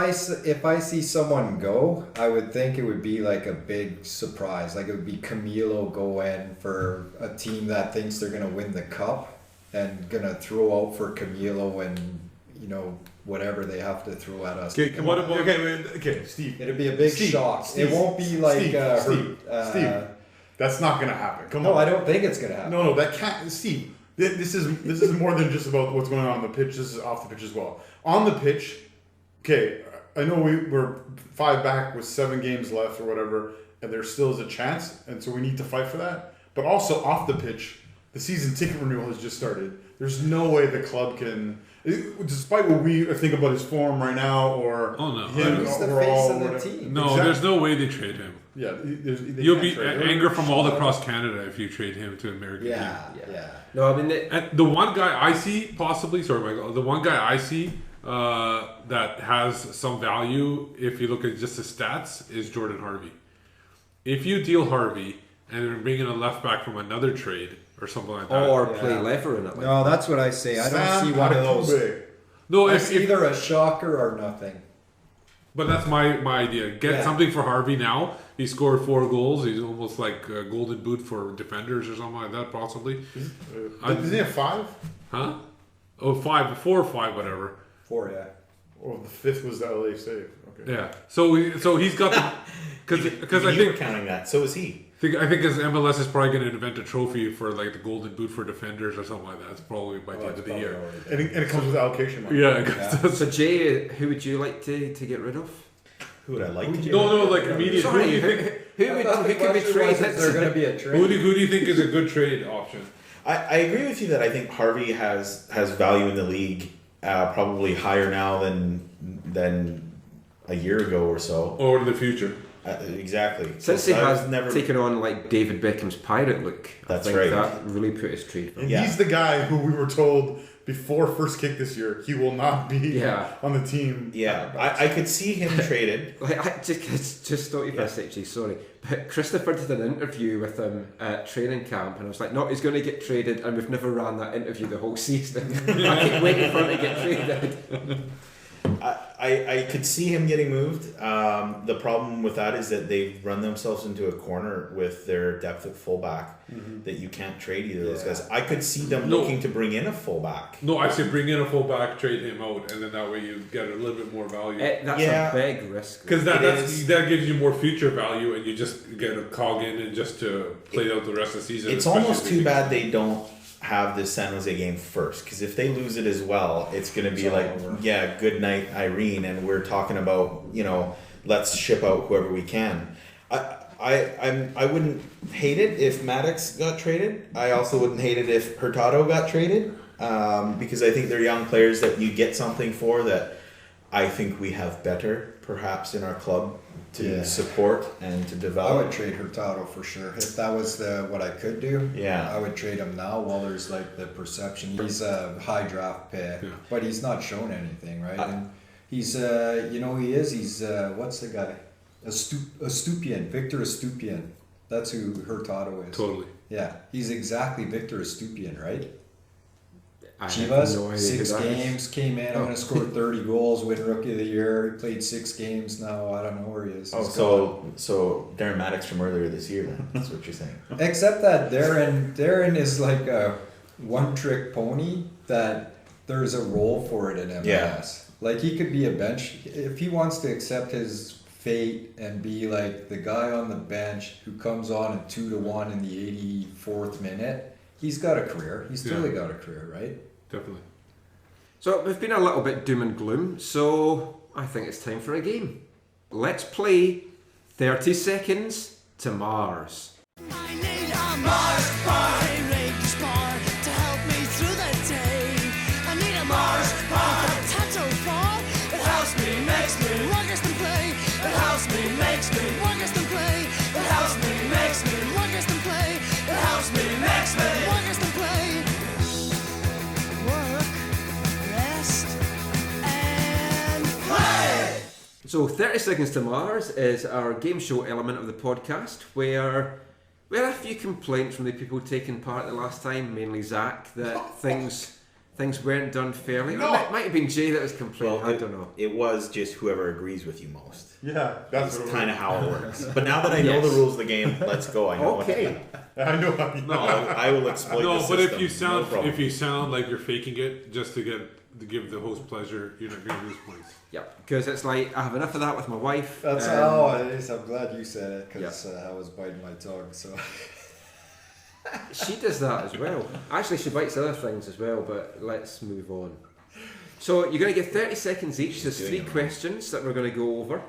I see someone go, I would think it would be like a big surprise. Like it would be Camilo go in for a team that thinks they're gonna win the cup and gonna throw out for Camilo and whatever they have to throw at us. Okay, What about- okay, Steve. It'd be a big shock. Steve, it won't be like Steve. That's not gonna happen. Come No, on. I don't think it's gonna happen. No, that can't. Steve, this is more than just about what's going on the pitch. This is off the pitch as well. On the pitch, okay, I know we're 5 back with 7 games left or whatever, and there still is a chance, and so we need to fight for that. But also off the pitch, the season ticket renewal has just started. There's no way the club can, despite what we think about his form right now or him He's the overall, face of the whatever. team. No, Exactly. there's no way they trade him. Yeah, they You'll can't be trade him. anger from all across Canada if you trade him to American team. Yeah. No, I mean, And the one guy I see, possibly, sorry, Michael, the one guy I see that has some value, if you look at just the stats, is Jordan Harvey. If you deal Harvey and then bring in a left back from another trade or something like that. or play lever in it. Like No, that's what I say. I don't see one of those. Altuve. No, It's if either a shocker or nothing. but that's my idea. Get something for Harvey now. He scored 4 goals. He's almost like a golden boot for defenders or something like that, possibly. Isn't he a 5? Huh? Oh, 4 or 5, whatever. 4, yeah. Or the 5th was the LA save. Okay. Yeah. So he's got the because I you were think counting that. So is he. I think as MLS is probably going to invent a trophy for like the golden boot for defenders or something like that. It's probably by the end of the year. And it comes with allocation money. Yeah. So Jay, who would you like to get rid of? Who would I like to get? No, like immediate. Sorry, Who do you think? who could be traded? Is there going to be a trade? Who do you think is a good trade option? I agree with you that I think Harvey has value in the league, probably higher now than a year ago or so. Or in the future? Exactly. Since So he I've has taken on like David Beckham's pirate look, That's I think right. that really put his trade. And Yeah. he's the guy who we were told before first kick this year he will not be Yeah. on the team. Yeah, I could see him traded. Like, I just stop you for a sec, G, sorry. But Christopher did an interview with him at training camp, and I was like, no, he's going to get traded, and we've never ran that interview the whole season. I keep waiting for him to get traded. I could see him getting moved. The problem with that is that they've run themselves into a corner with their depth at fullback that you can't trade either of those guys. I could see them looking to bring in a fullback. No, I say bring in a fullback, trade him out, and then that way you get a little bit more value. That's Yeah. a big risk. Because It is. that gives you more future value, and you just get a cog in and just to play out the rest of the season. It's especially almost if too they- bad they don't have the San Jose game first, because if they lose it as well, it's going to be It's all like, over. yeah, good night, Irene, and we're talking about, let's ship out whoever we can. I wouldn't hate it if Maddox got traded. I also wouldn't hate it if Hurtado got traded, because I think they're young players that you get something for that I think we have better, perhaps, in our club to support and to I develop. would trade Hurtado for sure. If that was what I could do, Yeah. I would trade him now while there's like the perception he's a high draft pick, but he's not shown anything, right? And he's, he is. He's what's the guy? Stupian, Victor Stupian. That's who Hurtado is. Totally. Yeah, he's exactly Victor Stupian, right? I have Chivas, no idea 6 who that is. games, came in, I'm going to score 30 goals, win Rookie of the Year. He played 6 games now, I don't know where he is. Oh, He's gone. so Darren Maddox from earlier this year, then. That's what you're saying. Except that Darren is like a one-trick pony that there's a role for it in MLS. Yeah. Like he could be a bench, if he wants to accept his fate and be like the guy on the bench who comes on at 2-1 in the 84th minute, he's got a career. He's totally got a career, right? Definitely. So we've been a little bit doom and gloom, so I think it's time for a game. Let's play 30 Seconds to Mars. I need a Mars bar, a Reiki bar to help me through the day. I need a Mars bar with a tattoo fall. It helps me, makes me work as to play. It helps me, makes me work as to play. It helps me, makes me work as to play. It helps me, makes me work as to play. Work, rest, and play. So 30 Seconds to Mars is our game show element of the podcast where we had a few complaints from the people taking part the last time, mainly Zach, that things weren't done fairly. Or it might have been Jay that was complaining, I don't know. It was just whoever agrees with you most. Yeah, that's That's kind of how it works. But now that I know the rules of the game, let's go. I know what to do. I know how you No, I will exploit No, the but system. if you No problem. sound like you're faking it just to give the host pleasure, you're not going to lose points. Yep, because it's like, I have enough of that with my wife. That's how it is. I'm glad you said it because I was biting my tongue. So She does that as well. Actually, she bites other things as well, but let's move on. So you're going to get 30 seconds each. There's 3 questions that we're going to go over.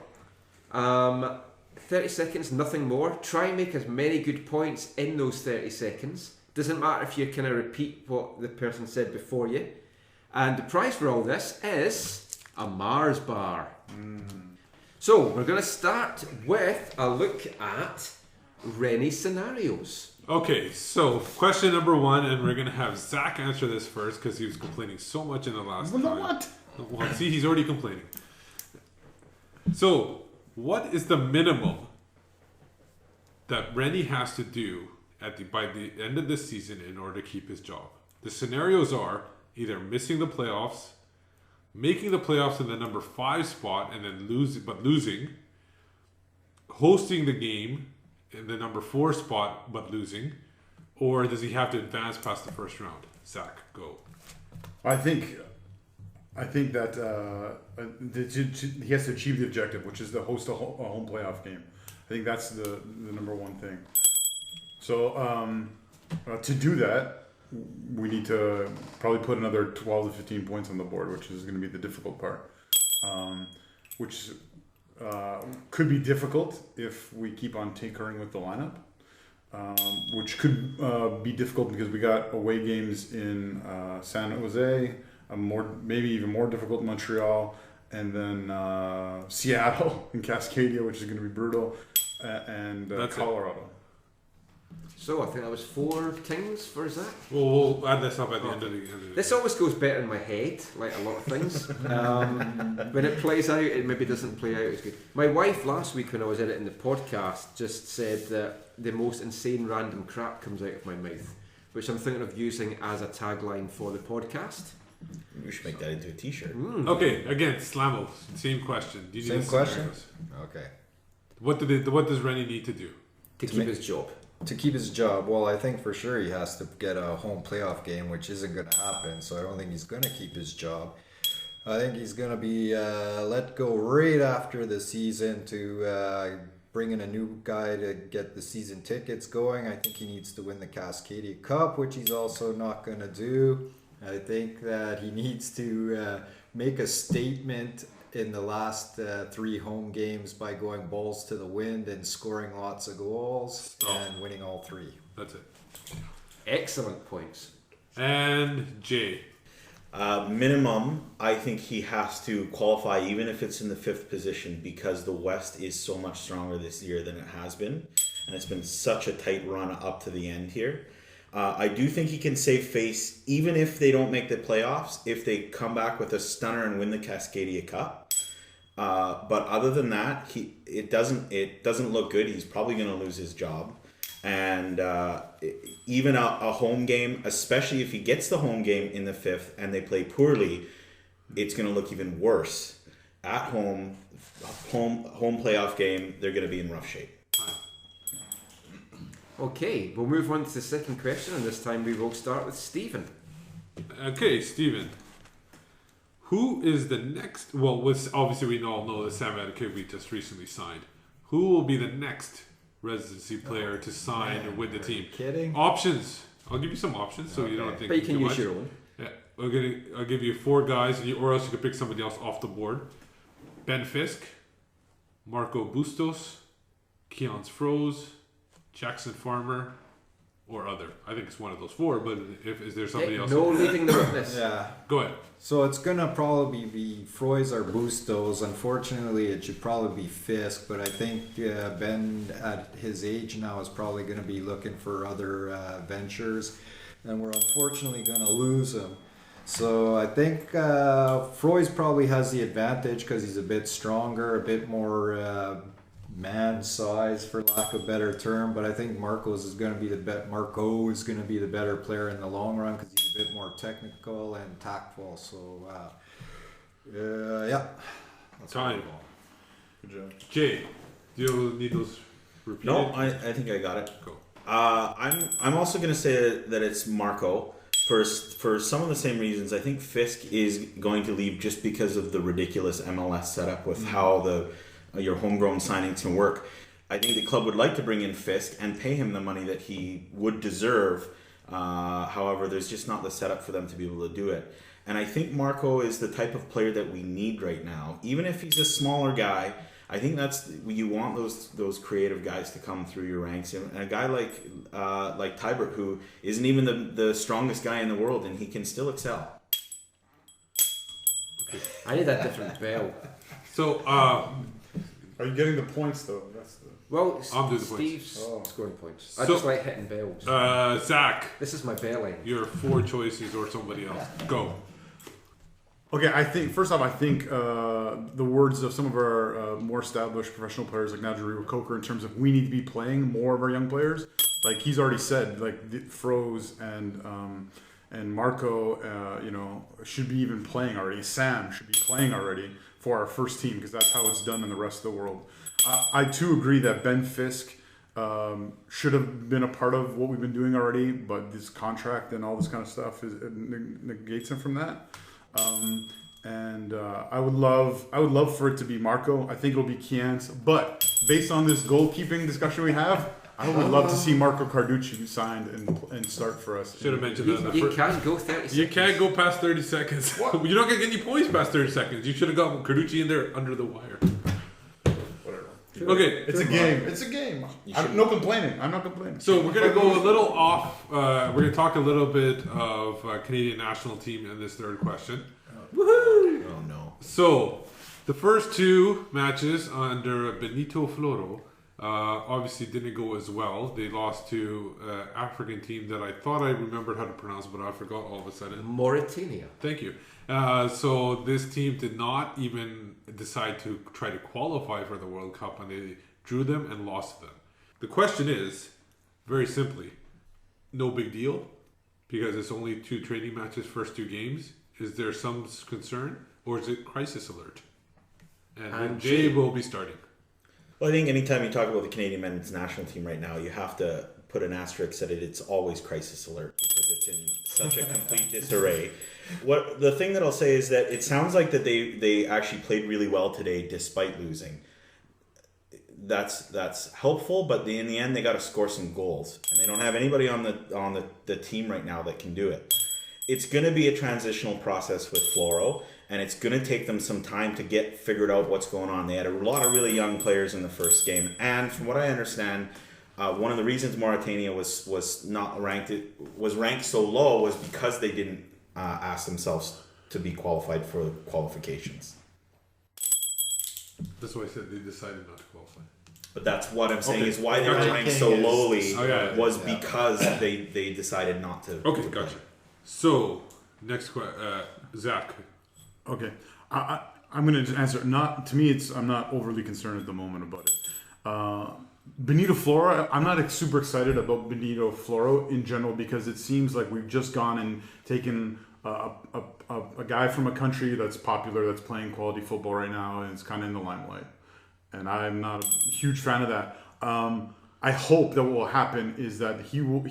30 seconds, nothing more. Try and make as many good points in those 30 seconds. Doesn't matter if you kind of repeat what the person said before you. And the prize for all this is a Mars bar. So we're going to start with a look at Rennie scenarios. Okay, so question number 1, and we're going to have Zach answer this first because he was complaining so much in the last time. What? Well, see, he's already complaining. So, what is the minimum that Rennie has to do by the end of this season in order to keep his job? The scenarios are either missing the playoffs, making the playoffs in the number 5 spot and then losing, hosting the game in the number 4 spot but losing, or does he have to advance past the first round? Zach, go. I think that he has to achieve the objective, which is to host a home playoff game. I think that's the number one thing. So to do that, we need to probably put another 12 to 15 points on the board, which is going to be the difficult part. Which could be difficult if we keep on tinkering with the lineup. Which could be difficult because we got away games in San Jose, maybe even more difficult in Montreal, and then Seattle and Cascadia, which is going to be brutal, and Colorado. So I think that was 4 things for Zach. We'll add this up at the end of the This always goes better in my head, like a lot of things. When it plays out, it maybe doesn't play out as good. My wife last week when I was editing the podcast just said that the most insane random crap comes out of my mouth, which I'm thinking of using as a tagline for the podcast. We should make that into a t-shirt. Okay, again, Slamo, same question. Do you need Same to question? Okay. What does Rennie need to do? To keep his job. To keep his job, well, I think for sure he has to get a home playoff game, which isn't going to happen. So I don't think he's going to keep his job. I think he's going to be let go right after the season to bring in a new guy to get the season tickets going. I think he needs to win the Cascadia Cup, which he's also not going to do. I think that he needs to make a statement in the last 3 home games by going balls to the wind and scoring lots of goals and winning all 3. That's it. Excellent points. And Jay. Minimum, I think he has to qualify even if it's in the 5th position because the West is so much stronger this year than it has been. And it's been such a tight run up to the end here. I do think he can save face even if they don't make the playoffs, if they come back with a stunner and win the Cascadia Cup. But other than that, it doesn't look good. He's probably going to lose his job. And even a home game, especially if he gets the home game in the 5th and they play poorly, it's going to look even worse. At home playoff game, they're going to be in rough shape. Okay, we'll move on to the second question, and this time we will start with Steven. Okay, Steven. Who is the next? Well, obviously we all know that Sam Adekwe just recently signed. Who will be the next residency player to sign with the team? Kidding? Options. I'll give you some options so you don't think. But you can too use much. your own. Yeah, I'll give you 4 guys, or else you could pick somebody else off the board. Ben Fisk, Marco Bustos, Keons Froze, Jackson Farmer, or other. I think it's one of those 4, but is there somebody else? No leaving the witness. Yeah. Go ahead. So it's going to probably be Froys or Bustos. Unfortunately, it should probably be Fisk, but I think Ben at his age now is probably going to be looking for other ventures, and we're unfortunately going to lose him. So I think Froys probably has the advantage because he's a bit stronger, a bit more man size, for lack of a better term. But I think Marco is going to be the better player in the long run because he's a bit more technical and tactful. So yeah. That's Time. Good job. Jay, do you need those repeated? No, I think I got it. Go. I'm also going to say that it's Marco for some of the same reasons. I think Fisk is going to leave just because of the ridiculous MLS setup with how your homegrown signings can work. I think the club would like to bring in Fisk and pay him the money that he would deserve. However, there's just not the setup for them to be able to do it. And I think Marco is the type of player that we need right now. Even if he's a smaller guy, I think you want those creative guys to come through your ranks. And a guy like Tybert, who isn't even the strongest guy in the world, and he can still excel. I need a different bell. So, Are you getting the points though? Well, I'll do the Steve's points. scoring points. So- I just like hitting bells. Zach, This is my belly. your 4 choices or somebody else. Go. Okay, I think the words of some of our more established professional players like Najee Coker in terms of we need to be playing more of our young players. Like he's already said, like Froze and Marco, should be even playing already. Sam should be playing already for our first team because that's how it's done in the rest of the world. I too agree that Ben Fisk should have been a part of what we've been doing already, but this contract and all this kind of stuff negates him from that. I would love for it to be Marco. I think it'll be Kian's, but based on this goalkeeping discussion we have, I would love to see Marco Carducci signed and start for us. Should have mentioned that. You can't go 30 seconds. You can't go past 30 seconds. You're not going to get any points past 30 seconds. You should have got Carducci in there under the wire. Whatever. Okay. It's a game. It's a game. I'm not complaining. So we're going to go a little off. We're going to talk a little bit of Canadian national team in this third question. Woohoo! Oh no. So The first two matches under Benito Floro obviously didn't go as well. They lost to an African team that I thought I remembered how to pronounce, but I forgot all of a sudden. Mauritania. Thank you. So this team did not even decide to try to qualify for the World Cup, and they drew them and lost them. The question is, very simply, no big deal, because it's only 2 training matches, first 2 games. Is there some concern, or is it crisis alert? And Jay will be starting. Well, I think anytime you talk about the Canadian men's national team right now, you have to put an asterisk that it's always crisis alert because it's in such a complete disarray. The thing that I'll say is that it sounds like that they actually played really well today despite losing. That's helpful, but in the end they got to score some goals, and they don't have anybody on the team right now that can do it. It's going to be a transitional process with Floro, and it's going to take them some time to get figured out what's going on. They had a lot of really young players in the first game, and from what I understand, one of the reasons Mauritania was ranked so low was because they didn't ask themselves to be qualified for the qualifications. That's why I said they decided not to qualify. But that's what I'm saying Okay. is why they were Gotcha. ranked so lowly was Yeah. because they decided not to. Okay, gotcha. So, next question. Zach. Okay, I'm going to just answer. I'm not overly concerned at the moment about it. Benito Floro, I'm not super excited about Benito Floro in general because it seems like we've just gone and taken a guy from a country that's popular, that's playing quality football right now, and it's kind of in the limelight. And I'm not a huge fan of that. I hope that what will happen is that he will,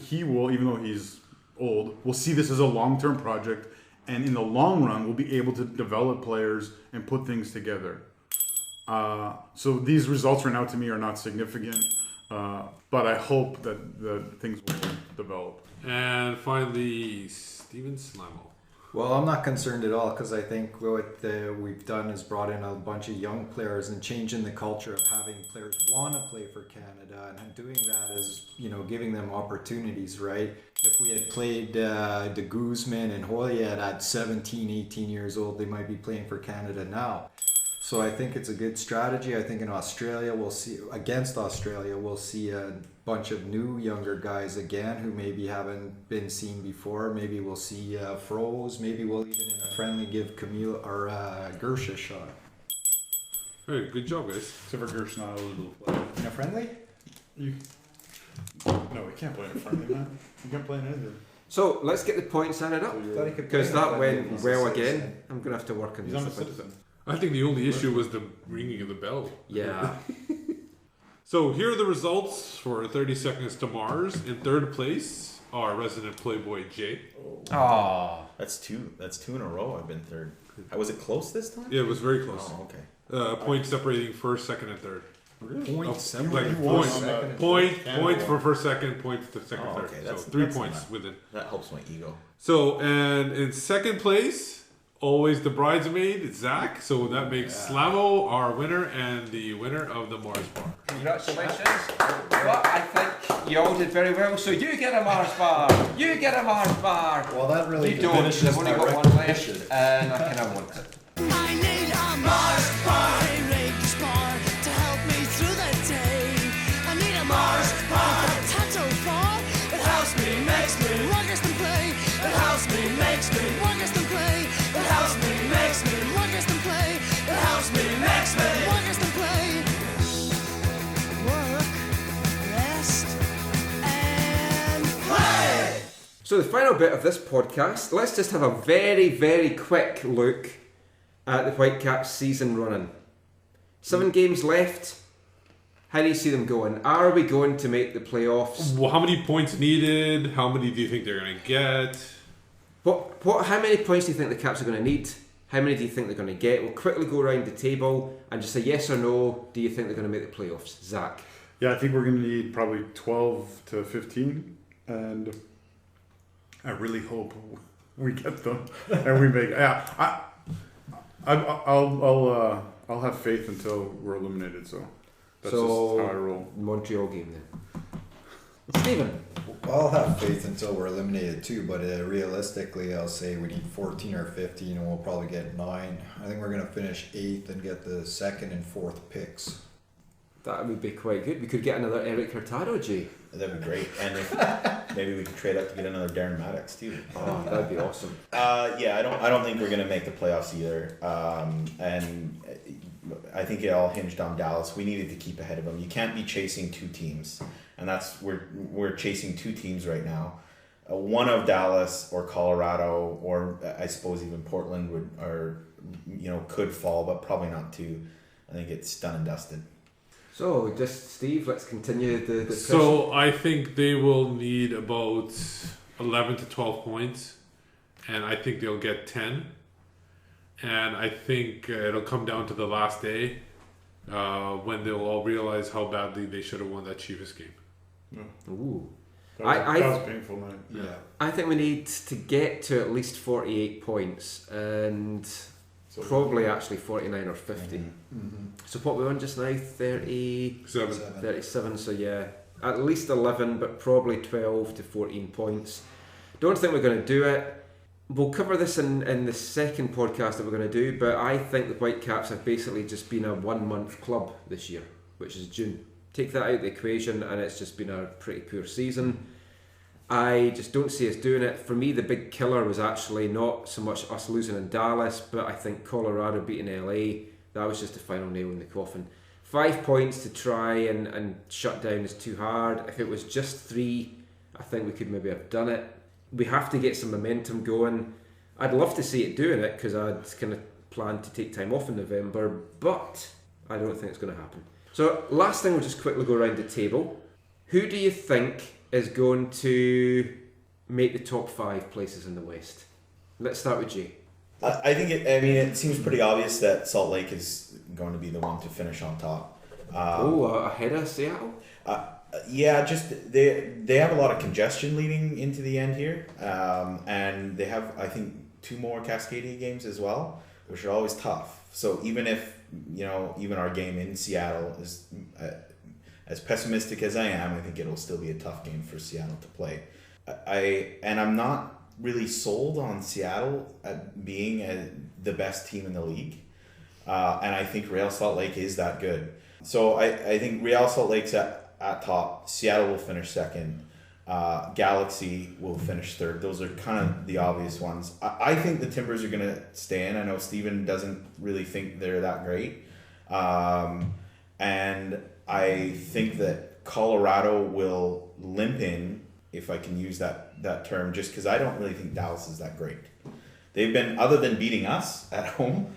even though he's old, will see this as a long-term project, and in the long run, we'll be able to develop players and put things together. So these results right now to me are not significant, but I hope that things will develop. And finally, Steven Lamothe. Well, I'm not concerned at all because I think what we've done is brought in a bunch of young players and changing the culture of having players want to play for Canada, and doing that is, giving them opportunities, right? If we had played de Guzman and Hoyet at 17, 18 years old, they might be playing for Canada now. So I think it's a good strategy. I think in Australia, we'll see a bunch of new younger guys again who maybe haven't been seen before. Maybe we'll see Froze. Maybe we'll even in a friendly give Camille or Gersh a shot. Hey, good job, guys. Except for Gersh not eligible to play. In a friendly? No, we can't play in a friendly, man. We can't play in anything. So let's get the points added up, because that went well again. I'm going to have to work on He's this not a a bit. citizen. I think the only issue was the ringing of the bell. Yeah. So here are the results for 30 Seconds to Mars. In third place, our resident playboy Jay. Oh. That's two in a row. I've been third. Was it close this time? Yeah, it was very close. Oh, okay. Points separating first, second, and third. Points. Points for first, second, points to second, Oh, third. okay, So that's- 3 that's points enough. within. That helps my ego. So, and in second place, always the bridesmaid, Zach. So that makes Slavo our winner and the winner of the Mars Bar. Congratulations. Well, I think you all did very well. So you get a Mars bar. You get a Mars bar. Well, that really You don't. diminishes I've only my got one recognition. left, and I kind of want it. I need a Mars bar, a Reiki bar to help me through the day. I need a Mars bar with a tattoo for. It helps me, makes me rugged and play. It helps me, makes me rugged and play. It helps me, makes me rugged and play. It helps me, makes me rugged and play. Work, rest, and play. So the final bit of this podcast, let's just have a very, very quick look at the Whitecaps season running. 7 games left. How do you see them going? Are we going to make the playoffs? Well, how many points needed? How many do you think they're going to get? How many points do you think the Caps are going to need? How many do you think they're going to get? We'll quickly go around the table and just say yes or no. Do you think they're going to make the playoffs? Zach? Yeah, I think we're going to need probably 12 to 15, and I really hope we get them and we make. Yeah, I'll have faith until we're eliminated. So that's just how I roll. Montreal game then. Steven? I'll have faith until we're eliminated too, but realistically, I'll say we need 14 or 15, and we'll probably get 9. I think we're going to finish 8th and get the 2nd and 4th picks. That would be quite good. We could get another Eric Hurtado, Jay. That'd be great. And if maybe we could trade up to get another Darren Maddox too. Oh, that'd be awesome. Yeah, I don't think we're gonna make the playoffs either. And I think it all hinged on Dallas. We needed to keep ahead of them. You can't be chasing 2 teams, and that's we're chasing 2 teams right now. One of Dallas or Colorado, or I suppose even Portland could fall, but probably not 2. I think it's done and dusted. So, just Steve, let's continue the discussion. So I think they will need about 11 to 12 points, and I think they'll get 10. And I think it'll come down to the last day when they'll all realize how badly they should have won that Chivas game. Ooh. That was a painful night. Yeah. I think we need to get to at least 48 points, and probably actually 49 or 50. Mm-hmm. So what we're on just now, 37, so yeah, at least 11, but probably 12 to 14 points. Don't think we're going to do it. We'll cover this in the second podcast that we're going to do, but I think the Whitecaps have basically just been a 1-month club this year, which is June. Take that out of the equation and it's just been a pretty poor season. I just don't see us doing it. For me, the big killer was actually not so much us losing in Dallas, but I think Colorado beating LA. That was just the final nail in the coffin. 5 points to try and shut down is too hard. If it was just 3, I think we could maybe have done it. We have to get some momentum going. I'd love to see it doing it because I'd kind of planned to take time off in November, but I don't think it's going to happen. So last thing, we'll just quickly go around the table. Who do you think is going to make the top 5 places in the West? Let's start with Jay. I think it seems pretty obvious that Salt Lake is going to be the one to finish on top. Ahead of Seattle? Yeah, just they have a lot of congestion leading into the end here, and they have, I think, 2 more Cascadia games as well, which are always tough. So even if even our game in Seattle is as pessimistic as I am, I think it'll still be a tough game for Seattle to play. I'm not really sold on Seattle at being the best team in the league, and I think Real Salt Lake is that good. So I think Real Salt Lake's at top. Seattle will finish 2nd. Galaxy will finish 3rd. Those are kind of the obvious ones. I think the Timbers are going to stay in. I know Steven doesn't really think they're that great. And I think that Colorado will limp in, if I can use that term, just because I don't really think Dallas is that great. They've been, other than beating us at home,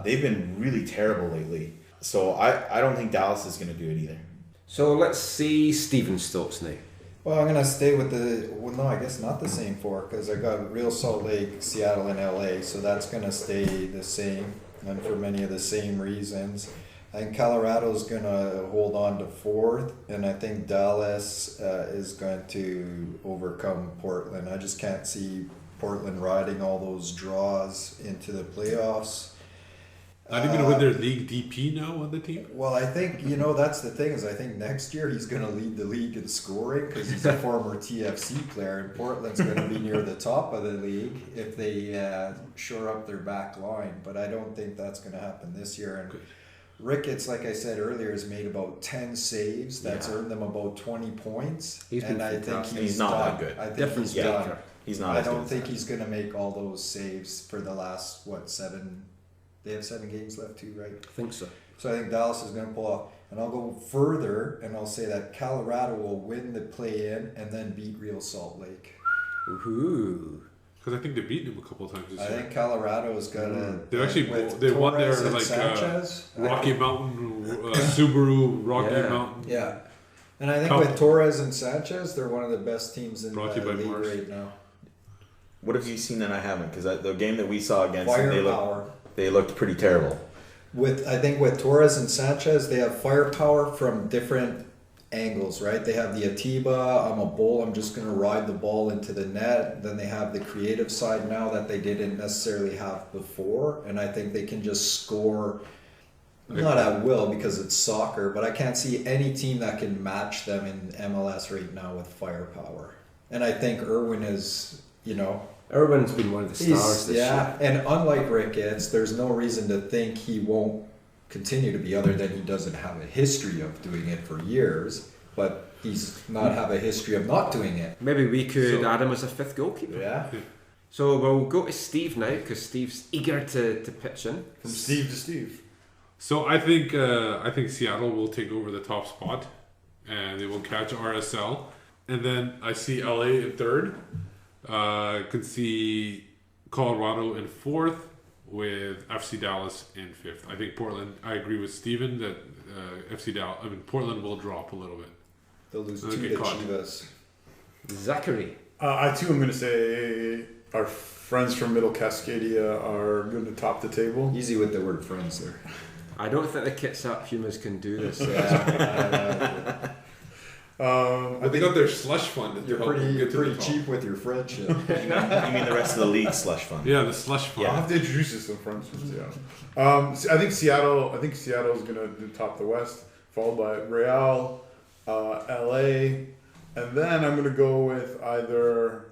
they've been really terrible lately. So I don't think Dallas is going to do it either. So let's see Steven's thoughts now. Well, I'm going to stay with I guess not the same 4, because I got Real Salt Lake, Seattle, and LA, so that's going to stay the same, and for many of the same reasons. I think Colorado's going to hold on to 4th, and I think Dallas is going to overcome Portland. I just can't see Portland riding all those draws into the playoffs. Not even with their league DP now on the team? Well, I think, that's the thing, is I think next year he's going to lead the league in scoring because he's a former TFC player, and Portland's going to be near the top of the league if they shore up their back line. But I don't think that's going to happen this year. And Ricketts, like I said earlier, has made about 10 saves. That's earned them about 20 points. I think he's not that good. I think he's done. He's not. I don't think he's going to make all those saves for the last, 7. They have 7 games left too, right? I think so. So I think Dallas is going to pull off. And I'll go further, and I'll say that Colorado will win the play-in and then beat Real Salt Lake. Woohoo! Because I think they've beaten them a couple of times this year. I think Colorado's got a... They won their Rocky Mountain, Subaru Rocky Mountain. Yeah. And I think with Torres and Sanchez, they're one of the best teams in the league Mars. right now. What have you seen that I haven't? Because the game that we saw against Firepower. They looked pretty terrible. I think with Torres and Sanchez, they have firepower from different angles, right? They have the Atiba, I'm a bull, I'm just going to ride the ball into the net. Then they have the creative side now that they didn't necessarily have before. And I think they can just score Not at will because it's soccer, but I can't see any team that can match them in MLS right now with firepower. And I think Irwin is, Irwin's been one of the stars this year. And unlike Ricketts, there's no reason to think he won't continue to be, other than he doesn't have a history of doing it for years, but he's not have a history of not doing it. Maybe we could add him as a fifth goalkeeper. Yeah. So we'll go to Steve now, because Steve's eager to pitch in. From Steve to Steve. So I think Seattle will take over the top spot, and they will catch RSL, and then I see LA in third. Can see Colorado in fourth, with FC Dallas in fifth. I think Portland. I agree with Steven that Portland will drop a little bit. They'll lose 2 Okay, to caught. Chivas. Zachary. I too am going to say our friends from Middle Cascadia are going to top the table. Easy with the word friends there. I don't think the Kitsap Pumas can do this. But they got their slush fund. You're to help them get to pretty the top. cheap with your friendship. You mean the rest of the league slush fund? Yeah, the slush fund. I'll have to introduce you to some friends from Seattle. I think Seattle is going to top the West, followed by Real, LA, and then I'm going to go with either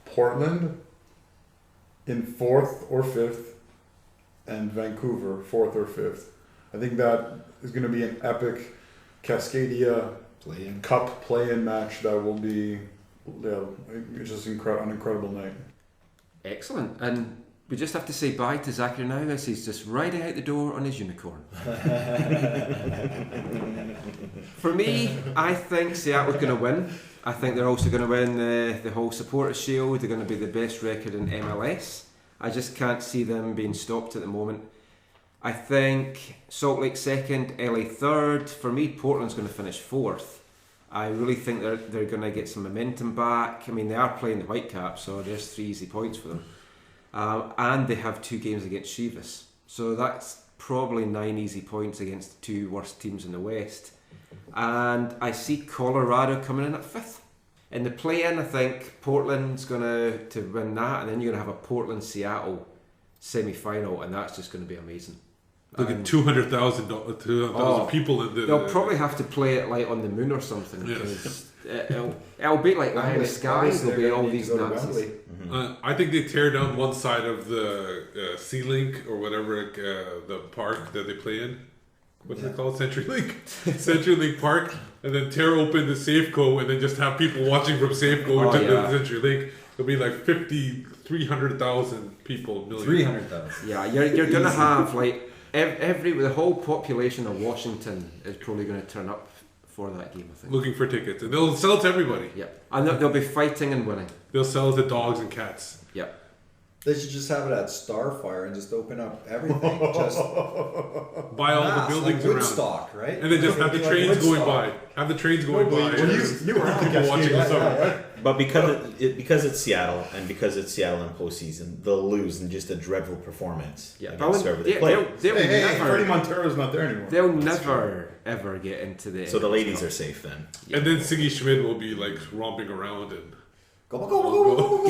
Portland in fourth or fifth, and Vancouver fourth or fifth. I think that is going to be an epic Cascadia Cup play-in match that will be just an incredible night. Excellent. And we just have to say bye to Zachary now as he's just riding out the door on his unicorn. For me, I think Seattle's going to win. I think they're also going to win the whole Supporters' Shield. They're going to be the best record in MLS. I just can't see them being stopped at the moment. I think Salt Lake second, LA third. For me, Portland's going to finish fourth. I really think they're going to get some momentum back. I mean, they are playing the Whitecaps, so there's 3 easy points for them. And they have 2 games against Chivas. So that's probably 9 easy points against the 2 worst teams in the West. And I see Colorado coming in at 5th. In the play-in, I think Portland's going to win that, and then you're going to have a Portland-Seattle semi-final, and that's just going to be amazing. Look at 200,000 people in the. They'll probably have to play it like on the moon or something. Yes. It'll be like Eye in the Sky. There'll be all Need to these go to Nazis. Wembley. I think they tear down one side of the C-Link or whatever the park that they play in. What's it called? CenturyLink Park, and then tear open the Safeco, and then just have people watching from Safeco into the CenturyLink. It'll be like 300,000 people. 300,000. Yeah, you're gonna have like the whole population of Washington is probably going to turn up for that game, I think. Looking for tickets, and they'll sell it to everybody. Yep, and they'll be fighting and winning. They'll sell it to dogs and cats. Yep. They should just have it at Starfire and just open up everything. Just Buy all the buildings like around. Woodstock, right? And then just have the trains going by. Have the trains going by. You were at the People watching the summer. right? But because it's Seattle, and because it's Seattle in postseason, they'll lose in just a dreadful performance against whoever they play. Freddie Montero's not there anymore. They'll never ever get into the. So the ladies are safe then. And then Siggy Schmidt will be like romping around and. Go.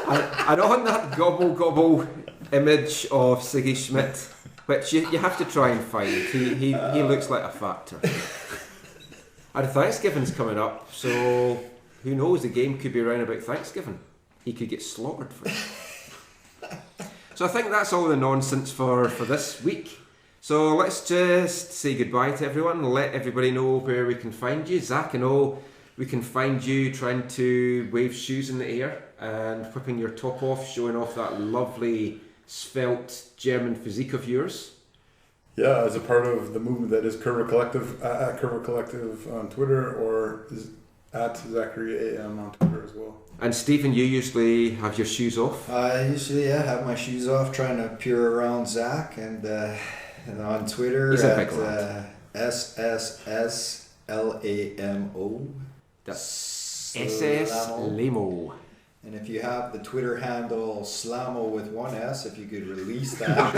And on that gobble image of Siggy Schmidt, which you have to try and find, he looks like a fat turkey. And Thanksgiving's coming up, so who knows? The game could be around about Thanksgiving. He could get slaughtered for it. So I think that's all the nonsense for this week. So let's just say goodbye to everyone and let everybody know where we can find you. Zach, I know we can find you trying to wave shoes in the air and whipping your top off, showing off that lovely svelte German physique of yours. Yeah, as a part of the movement that is Curva Collective, at Curva Collective on Twitter, or at Zachary AM on Twitter as well. And Stephen, you usually have your shoes off? I usually have my shoes off, trying to peer around Zach, and on Twitter He's a big at SSSLAMO. That's SS Lamo. And if you have the Twitter handle Slamo with 1 S, if you could release that.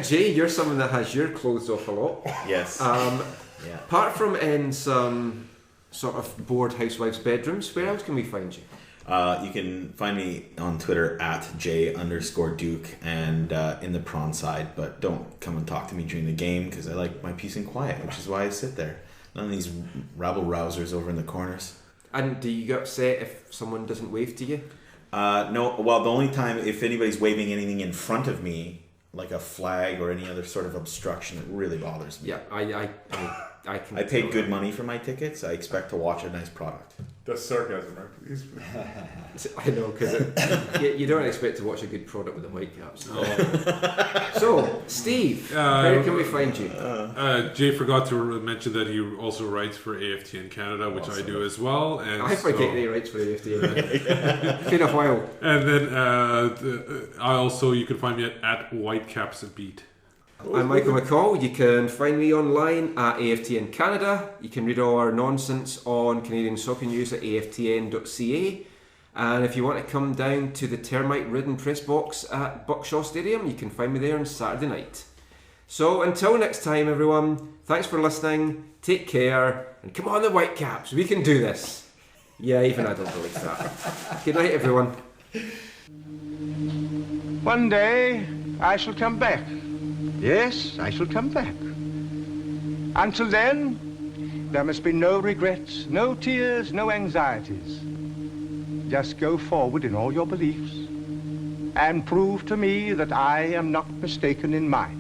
Jay, you're someone that has your clothes off a lot. Yes. Apart from in some sort of bored housewives' bedrooms, where else can we find you? You can find me on Twitter at J_Duke and in the prawn side, but don't come and talk to me during the game because I like my peace and quiet, which is why I sit there. None of these rabble-rousers over in the corners. And do you get upset if someone doesn't wave to you? No, well, the only time if anybody's waving anything in front of me, like a flag or any other sort of obstruction, it really bothers me. Yeah, I can. I paid good money for my tickets. I expect to watch a nice product. That's sarcasm, right? Please. I know, because you don't expect to watch a good product with the Whitecaps. So, Steve, where can we find you? Jay forgot to mention that he also writes for AFTN Canada, which I do as well. And I forget that he writes for AFTN. It's been a while. And then you can find me at Whitecaps Beat. I'm Michael McCall. You can find me online at AFTN Canada. You can read all our nonsense on Canadian soccer news at aftn.ca. And if you want to come down to the termite-ridden press box at Buckshaw Stadium, you can find me there on Saturday night. So until next time, everyone, thanks for listening, take care, and come on the Whitecaps, we can do this. Yeah, even I don't believe that. Good night, everyone. One day I shall come back. Yes, I shall come back. Until then, there must be no regrets, no tears, no anxieties. Just go forward in all your beliefs and prove to me that I am not mistaken in mine.